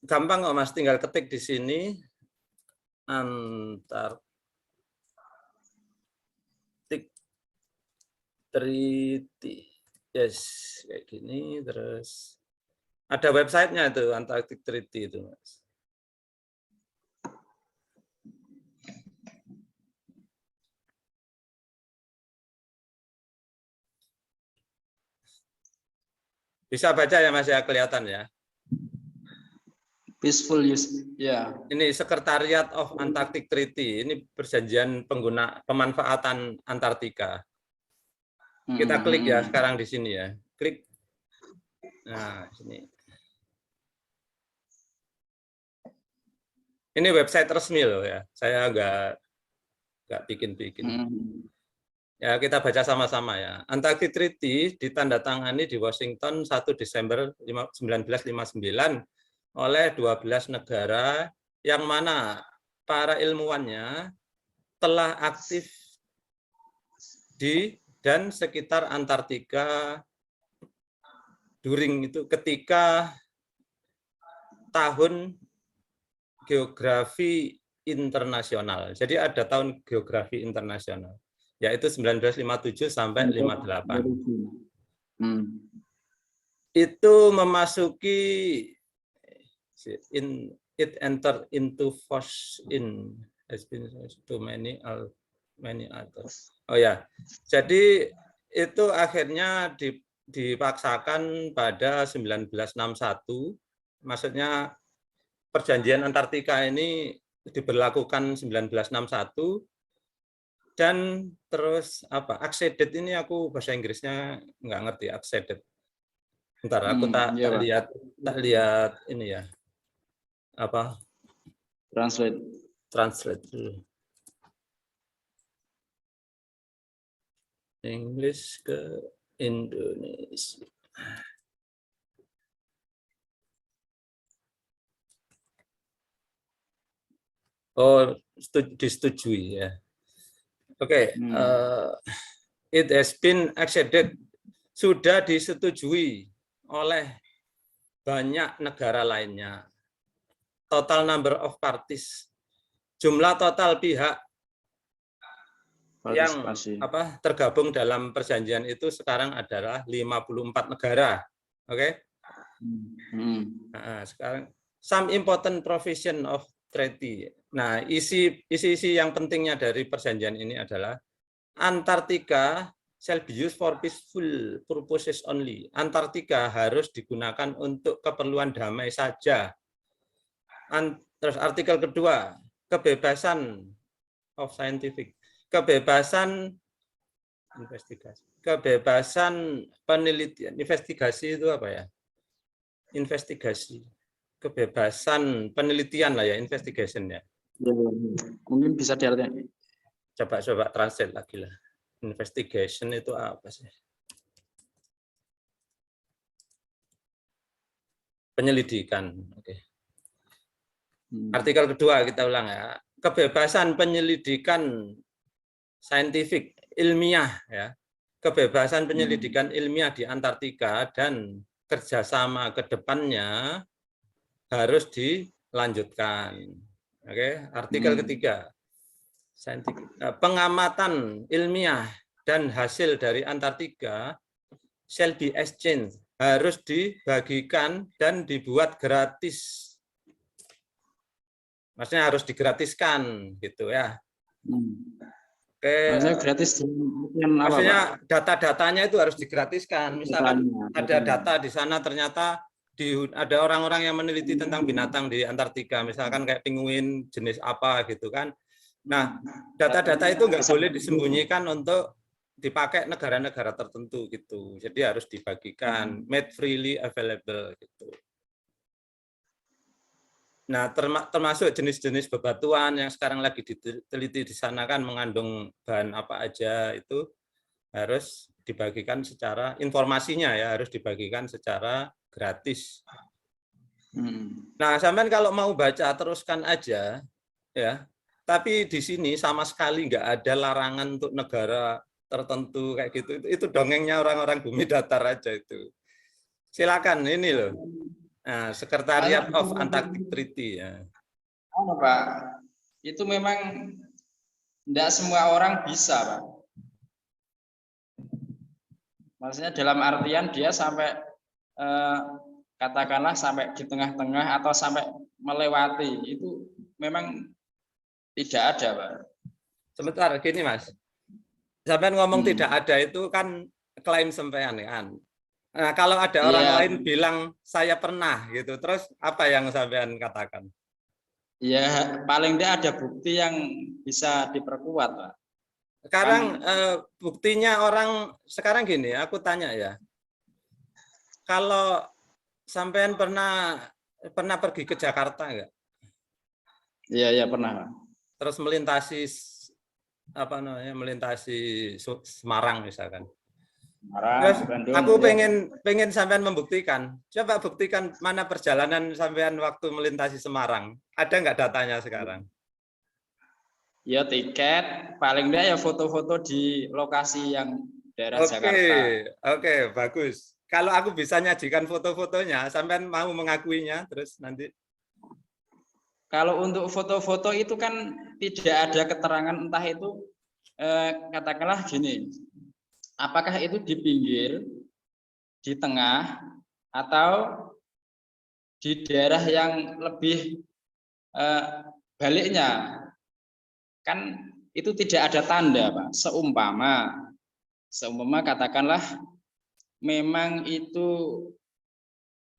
Gampang kok Mas, tinggal ketik di sini. Antarctic Treaty. Yes, kayak gini. Terus ada websitenya itu, Antarctic Treaty itu Mas. Bisa baca ya Mas ya, kelihatan ya. Peaceful use, ya. Ini Secretariat of Antarctic Treaty. Ini perjanjian pemanfaatan Antartika. Kita klik ya sekarang di sini ya. Klik. Nah, sini. Ini website resmi loh ya. Saya nggak bikin-bikin. Ya, kita baca sama-sama ya. Antarctic Treaty ditandatangani di Washington 1 Desember 1959 oleh 12 negara yang mana para ilmuwannya telah aktif di dan sekitar Antartika during itu ketika tahun geografi internasional. Jadi ada tahun geografi internasional, yaitu 1957 sampai 58. Itu memasuki it entered into force in has been too many others. Oh ya, jadi itu akhirnya dipaksakan pada 1961, maksudnya Perjanjian Antartika ini diberlakukan 1961 dan terus apa? Acceded ini aku bahasa Inggrisnya nggak ngerti acceded. Bentar, aku tak lihat ini ya. Apa? Translate dulu. English ke Indonesia. Oh, disetujui ya. Oke, it has been acceded, sudah disetujui oleh banyak negara lainnya. Total number of parties, jumlah total pihak yang tergabung dalam perjanjian itu sekarang adalah 54 negara. Oke. Nah, sekarang some important provision of treaty. Nah, isi yang pentingnya dari perjanjian ini adalah Antartika shall be used for peaceful purposes only. Antartika harus digunakan untuk keperluan damai saja. Terus artikel kedua, kebebasan of scientific, kebebasan investigasi, kebebasan penelitian. Investigasi itu apa ya? Investigasi, kebebasan penelitian lah ya, investigation ya. Mungkin bisa diartikan. Coba translate lagi lah. Investigation itu apa sih? Penyelidikan. Oke. Artikel kedua kita ulang ya. Kebebasan penyelidikan saintifik ilmiah ya. Kebebasan penyelidikan ilmiah di Antartika dan kerjasama ke depannya harus dilanjutkan. Oke, artikel ketiga. Pengamatan ilmiah dan hasil dari Antartika shall be exchanged, harus dibagikan dan dibuat gratis. Maksudnya harus digratiskan gitu ya. Oke. Maksudnya gratis. Maksudnya data-datanya itu harus digratiskan. Misalkan ada data di sana ternyata ada orang-orang yang meneliti tentang binatang di Antartika, misalkan kayak penguin jenis apa gitu kan. Nah, data-data itu nggak boleh disembunyikan untuk dipakai negara-negara tertentu gitu. Jadi harus dibagikan, made freely available gitu. Nah, termasuk jenis-jenis bebatuan yang sekarang lagi diteliti di sana kan mengandung bahan apa aja, itu harus dibagikan secara informasinya ya, harus dibagikan secara gratis. Nah, sampean kalau mau baca teruskan aja ya. Tapi di sini sama sekali nggak ada larangan untuk negara tertentu kayak gitu. Itu dongengnya orang-orang bumi datar aja itu. Silakan ini loh. Nah, Secretariat of Antarctic Treaty ya. Pak, itu memang tidak semua orang bisa, Pak. Maksudnya dalam artian dia sampai katakanlah sampai di tengah-tengah atau sampai melewati, itu memang tidak ada, Pak. Sebentar, gini Mas. Sampai ngomong tidak ada itu kan klaim sampean kan. Nah, kalau ada orang lain bilang saya pernah gitu, terus apa yang sampean katakan? Ya, paling tidak ada bukti yang bisa diperkuat, Pak. Sekarang buktinya orang sekarang gini, aku tanya ya. Kalau sampean pernah pergi ke Jakarta enggak? Iya, iya pernah, Pak. Terus melintasi Semarang misalkan. Terus Semarang, Bandung, aku ya. pengen sampean membuktikan. Coba buktikan mana perjalanan sampean waktu melintasi Semarang. Ada nggak datanya sekarang? Ya tiket, paling enggak ya foto-foto di lokasi yang daerah Oke, Jakarta. oke, bagus. Kalau aku bisa nyajikan foto-fotonya, sampean mau mengakuinya, terus nanti. Kalau untuk foto-foto itu kan tidak ada keterangan entah itu katakanlah gini, apakah itu di pinggir, di tengah, atau di daerah yang lebih baliknya. Kan itu tidak ada tanda, Pak. Seumpama katakanlah memang itu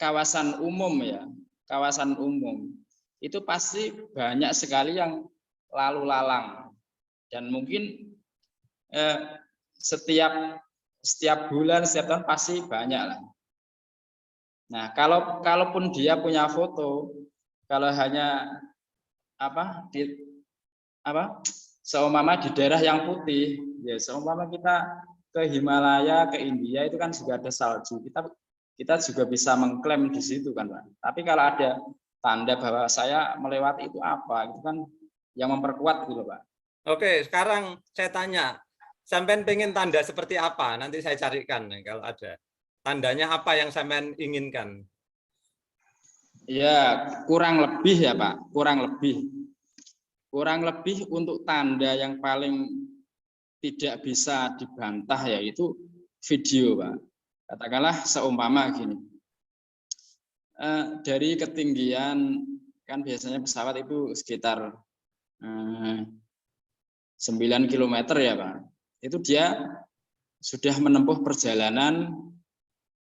kawasan umum ya, kawasan umum. Itu pasti banyak sekali yang lalu lalang dan mungkin setiap bulan, setiap tahun pasti banyak lah. Nah, kalaupun dia punya foto, kalau hanya seumpama di daerah yang putih, ya seumpama kita ke Himalaya, ke India itu kan juga ada salju. Kita juga bisa mengklaim di situ kan, Pak. Tapi kalau ada tanda bahwa saya melewati itu apa, itu kan yang memperkuat gitu, Pak. Oke, sekarang saya tanya, sampean pengen tanda seperti apa? Nanti saya carikan nih, kalau ada. Tandanya apa yang sampean inginkan? Ya, kurang lebih ya, Pak. Kurang lebih untuk tanda yang paling tidak bisa dibantah yaitu video, Pak. Katakanlah seumpama gini. Dari ketinggian kan biasanya pesawat itu sekitar 9 km ya, Pak. Itu dia sudah menempuh perjalanan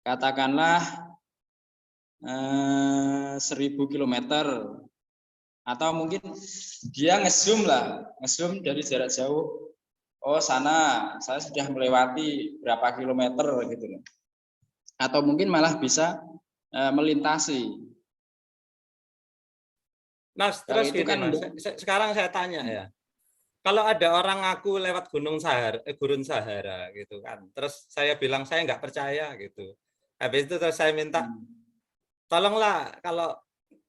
katakanlah 1000 km atau mungkin dia ngezoom dari jarak jauh. Oh, sana saya sudah melewati berapa kilometer gitu loh. Atau mungkin malah bisa melintasi. Mas, Kalau terus itu gini, kan Mas. Sekarang saya tanya ya. Kalau ada orang ngaku lewat Gurun Sahara gitu kan. Terus saya bilang saya nggak percaya gitu. Habis itu terus saya minta, tolonglah kalau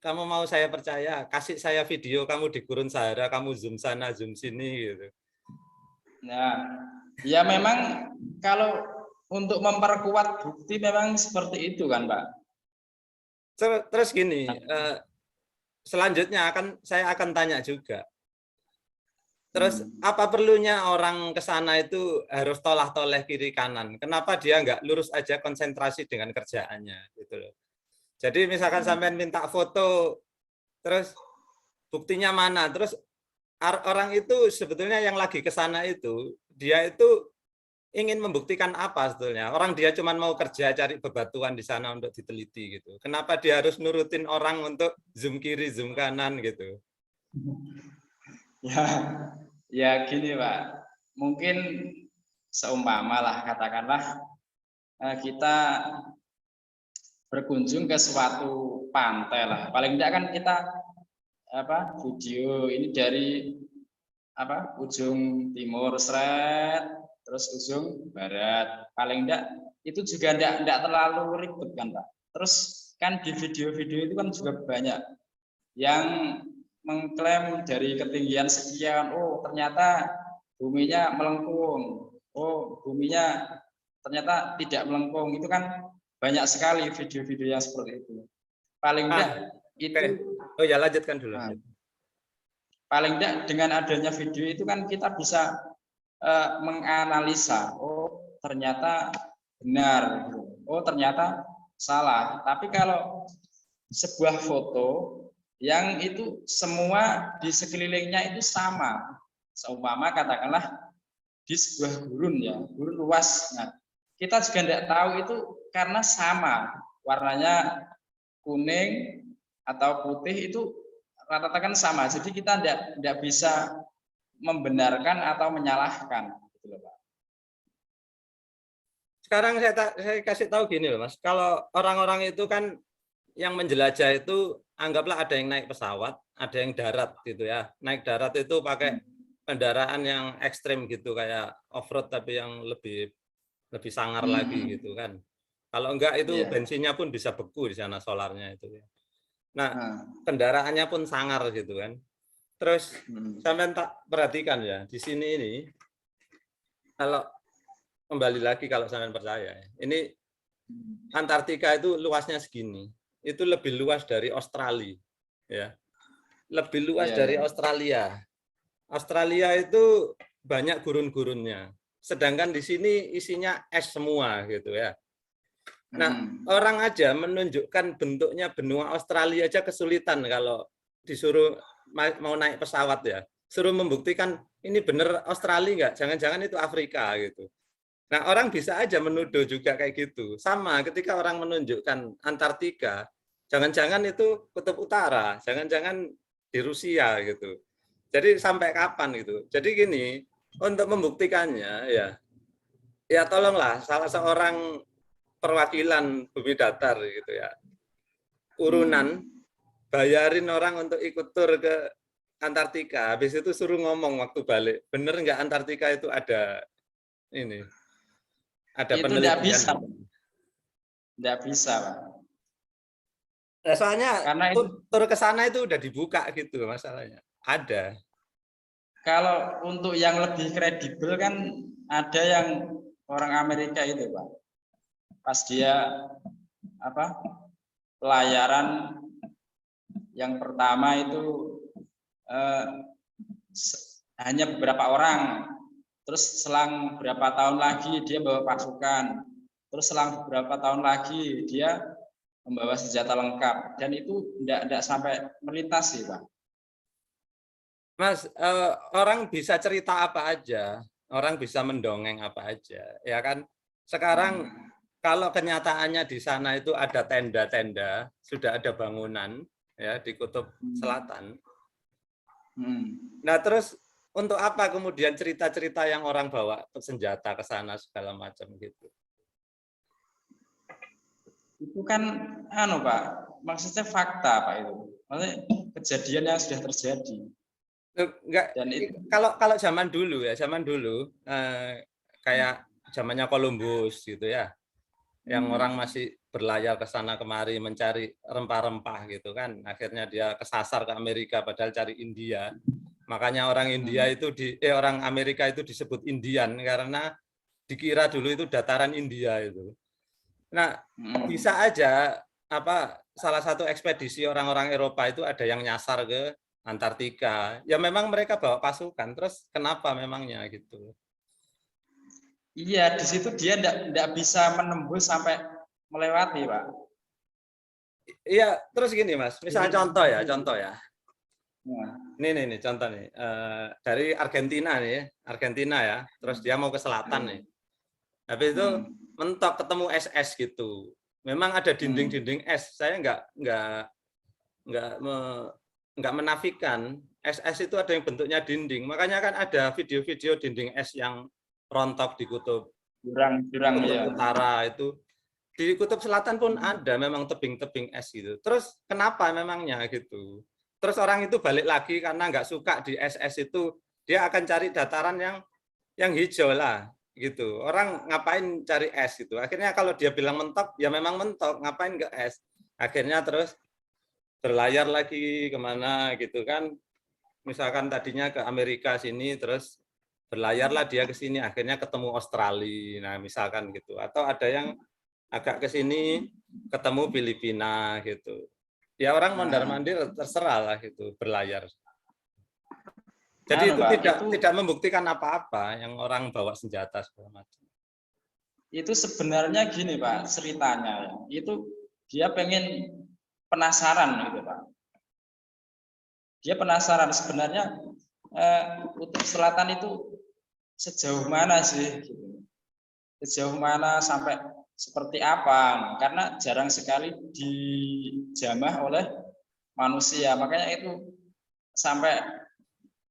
kamu mau saya percaya, kasih saya video kamu di Gurun Sahara, kamu zoom sana, zoom sini gitu. Nah, ya memang kalau untuk memperkuat bukti memang seperti itu kan, Pak. Terus gini, selanjutnya saya akan tanya juga. Terus apa perlunya orang ke sana itu harus tolah-toleh kiri kanan? Kenapa dia nggak lurus aja konsentrasi dengan kerjaannya gitu loh. Jadi misalkan sampean minta foto, terus buktinya mana? Terus orang itu sebetulnya yang lagi ke sana itu, dia itu ingin membuktikan apa sebetulnya? Orang dia cuma mau kerja cari bebatuan di sana untuk diteliti gitu. Kenapa dia harus nurutin orang untuk zoom kiri, zoom kanan gitu? Ya, ya gini, Pak. Mungkin seumpama lah katakanlah kita berkunjung ke suatu pantai lah. Paling tidak kan kita video ini dari ujung timur terus ujung barat. Paling tidak itu juga tidak terlalu ribet kan, Pak. Terus kan di video-video itu kan juga banyak yang mengklaim dari ketinggian sekian, oh ternyata buminya melengkung, oh buminya ternyata tidak melengkung. Itu kan banyak sekali video-video yang seperti itu. Paling tidak itu Oh ya, lanjutkan dulu. Paling tidak dengan adanya video itu kan kita bisa menganalisa, oh ternyata benar, oh ternyata salah. Tapi kalau sebuah foto yang itu semua di sekelilingnya itu sama, seumpama katakanlah di sebuah gurun luas. Nah, kita juga tidak tahu itu karena sama warnanya kuning atau putih itu rata-rata kan sama. Jadi kita tidak bisa membenarkan atau menyalahkan, gitu loh, Pak. Sekarang saya kasih tahu gini loh, Mas. Kalau orang-orang itu kan yang menjelajah itu anggaplah ada yang naik pesawat, ada yang darat gitu ya. Naik darat itu pakai kendaraan yang ekstrim gitu kayak off-road tapi yang lebih sangar lagi gitu kan. Kalau enggak itu Iya. bensinnya pun bisa beku di sana solarnya itu ya. Nah, Nah, kendaraannya pun sangar gitu kan. Terus hmm. sampai tak perhatikan ya, di sini ini kalau kembali lagi kalau sampean percaya, ini Antartika itu luasnya segini. Itu lebih luas dari Australia, ya. Lebih luas Iya, dari iya. Australia. Australia itu banyak gurun-gurunnya. Sedangkan di sini isinya es semua gitu ya. Nah, orang aja menunjukkan bentuknya benua Australia aja kesulitan kalau disuruh mau naik pesawat ya. Suruh membuktikan ini bener Australia enggak? Jangan-jangan itu Afrika gitu. Nah, orang bisa aja menuduh juga kayak gitu. Sama ketika orang menunjukkan Antartika, jangan-jangan itu kutub utara, jangan-jangan di Rusia gitu. Jadi sampai kapan gitu. Jadi gini, untuk membuktikannya ya tolonglah salah seorang perwakilan bumi datar gitu ya. Urunan bayarin orang untuk ikut tur ke Antartika, habis itu suruh ngomong waktu balik, bener nggak Antartika itu ada ini, ada Itu tidak penelitian bisa, gitu. tidak bisa, Pak. Nah, soalnya Karena itu tur ke sana itu udah dibuka gitu masalahnya. Ada. kalau untuk yang lebih kredibel kan ada yang orang Amerika itu, Pak. Pas dia apa? Pelayaran yang pertama itu eh, hanya beberapa orang. Terus selang beberapa tahun lagi dia bawa pasukan. Terus selang beberapa tahun lagi dia membawa senjata lengkap dan itu tidak sampai melintas sih, Pak. Mas, orang bisa cerita apa aja, orang bisa mendongeng apa aja, ya kan? Sekarang kalau kenyataannya di sana itu ada tenda-tenda, sudah ada bangunan ya di kutub selatan. Nah, terus untuk apa kemudian cerita-cerita yang orang bawa senjata ke sana segala macam gitu? Itu kan Pak, maksudnya fakta Pak itu. Maksudnya kejadian yang sudah terjadi. Enggak, Dan itu kalau zaman dulu ya, kayak zamannya Columbus gitu ya. Yang orang masih berlayar ke sana kemari mencari rempah-rempah gitu kan. Akhirnya dia kesasar ke Amerika padahal cari India. Makanya orang India itu orang Amerika itu disebut Indian karena dikira dulu itu dataran India itu. Nah, bisa aja salah satu ekspedisi orang-orang Eropa itu ada yang nyasar ke Antartika. Ya memang mereka bawa pasukan, terus kenapa memangnya gitu? iya, di situ dia tidak bisa menembus sampai melewati, Pak. Iya, terus gini Mas, misalnya contoh ya. Nah. Nih contoh nih. Dari Argentina nih, Argentina ya. Terus dia mau ke selatan nih. Habis itu mentok ketemu es gitu. Memang ada dinding-dinding es. Saya nggak menafikan es itu ada yang bentuknya dinding. Makanya kan ada video-video dinding es yang rontok di kutub Jurang ya. utara itu. Di kutub selatan pun ada memang tebing-tebing es gitu. Terus kenapa memangnya gitu? Terus orang itu balik lagi karena nggak suka di es itu, dia akan cari dataran yang hijau lah gitu. Orang ngapain cari es gitu. Akhirnya kalau dia bilang mentok, ya memang mentok. Ngapain ke es? Akhirnya terus berlayar lagi kemana gitu kan. Misalkan tadinya ke Amerika sini, terus berlayarlah dia ke sini. Akhirnya ketemu Australia. Nah misalkan gitu. Atau ada yang agak ke sini ketemu Filipina gitu. Ya orang mondar-mandir terserah lah gitu berlayar. Jadi itu Pak, tidak membuktikan apa-apa yang orang bawa senjata segala macam. Itu sebenarnya gini Pak, ceritanya itu dia pengen penasaran gitu Pak. Dia penasaran sebenarnya kutub selatan itu sejauh mana sih? Gitu. Sejauh mana sampai seperti apa? Karena jarang sekali dijamah oleh manusia. Makanya itu sampai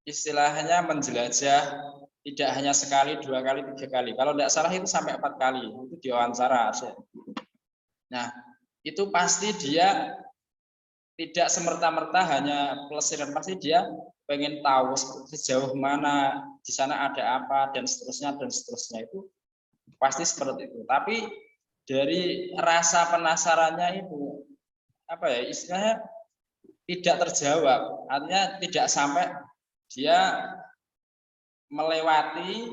istilahnya menjelajah tidak hanya sekali, 2 kali, 3 kali. Kalau tidak salah itu sampai 4 kali. Itu diwawancara. Nah, itu pasti dia tidak semerta-merta hanya pelesiran, pasti dia pengen tahu sejauh mana di sana ada apa dan seterusnya itu pasti seperti itu. Tapi dari rasa penasarannya itu apa ya istilahnya tidak terjawab, artinya tidak sampai dia melewati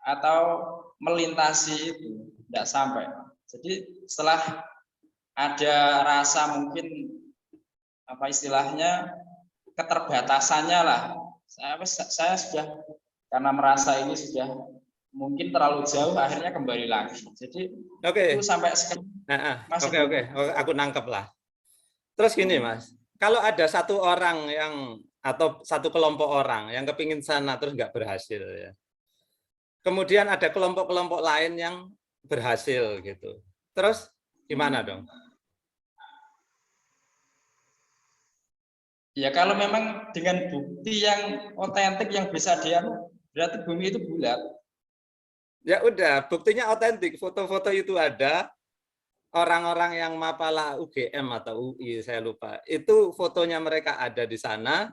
atau melintasi itu, tidak sampai. Jadi setelah ada rasa mungkin apa istilahnya keterbatasannya lah, saya sudah karena merasa ini sudah mungkin terlalu jauh, akhirnya kembali lagi. Jadi itu sampai sekarang masih oke, aku nangkep lah. Terus gini Mas, kalau ada satu orang yang atau satu kelompok orang yang kepingin sana terus nggak berhasil ya, kemudian ada kelompok-kelompok lain yang berhasil gitu, terus gimana dong? Ya kalau memang dengan bukti yang otentik yang bisa dia, berarti bumi itu bulat. Ya udah, buktinya otentik, foto-foto itu ada, orang-orang yang Mapala UGM atau UI saya lupa, itu fotonya mereka ada di sana.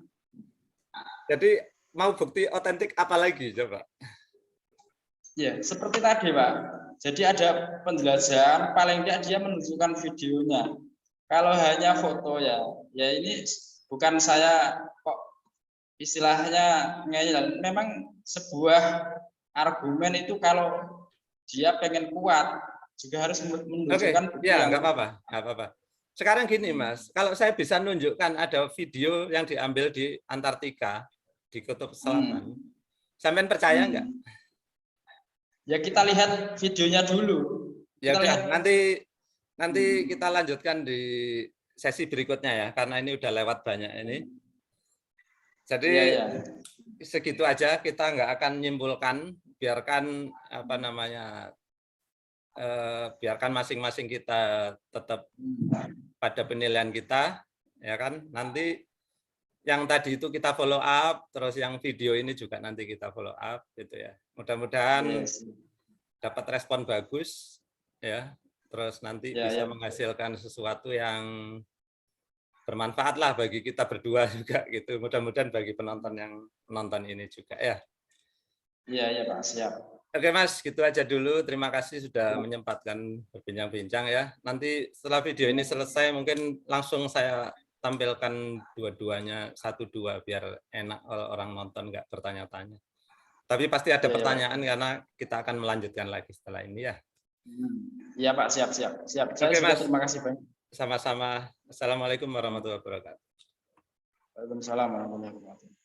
Jadi mau bukti otentik apa lagi coba? Ya seperti tadi Pak. Jadi ada penjelasan, paling tidak dia menunjukkan videonya. Kalau hanya foto ya ini bukan saya kok istilahnya ngeyel. Memang sebuah argumen itu kalau dia pengen kuat juga harus menunjukkan bukti. Ya nggak apa-apa. Sekarang gini Mas, kalau saya bisa nunjukkan ada video yang diambil di Antartika, di Kutub Selatan, sampean percaya nggak? Ya kita lihat videonya dulu. Ya udah, nanti kita lanjutkan di sesi berikutnya ya, karena ini udah lewat banyak ini. Jadi segitu aja, kita nggak akan menyimpulkan, biarkan apa namanya, biarkan masing-masing kita tetap pada penilaian kita, ya kan? Nanti yang tadi itu kita follow up, terus yang video ini juga nanti kita follow up, gitu ya. Mudah-mudahan dapat respon bagus, ya. Terus nanti bisa menghasilkan sesuatu yang bermanfaat lah bagi kita berdua juga gitu. Mudah-mudahan bagi penonton yang menonton ini juga ya. Iya Pak, siap. Oke Mas, gitu aja dulu. Terima kasih sudah menyempatkan berbincang-bincang ya. Nanti setelah video ini selesai mungkin langsung saya tampilkan dua-duanya 1-2 biar enak orang nonton nggak bertanya-tanya. Tapi pasti ada pertanyaan karena kita akan melanjutkan lagi setelah ini ya. Iya Pak, siap. Oke Mas, terima kasih banyak. Sama-sama. Assalamualaikum warahmatullahi wabarakatuh. Waalaikumsalam warahmatullahi wabarakatuh.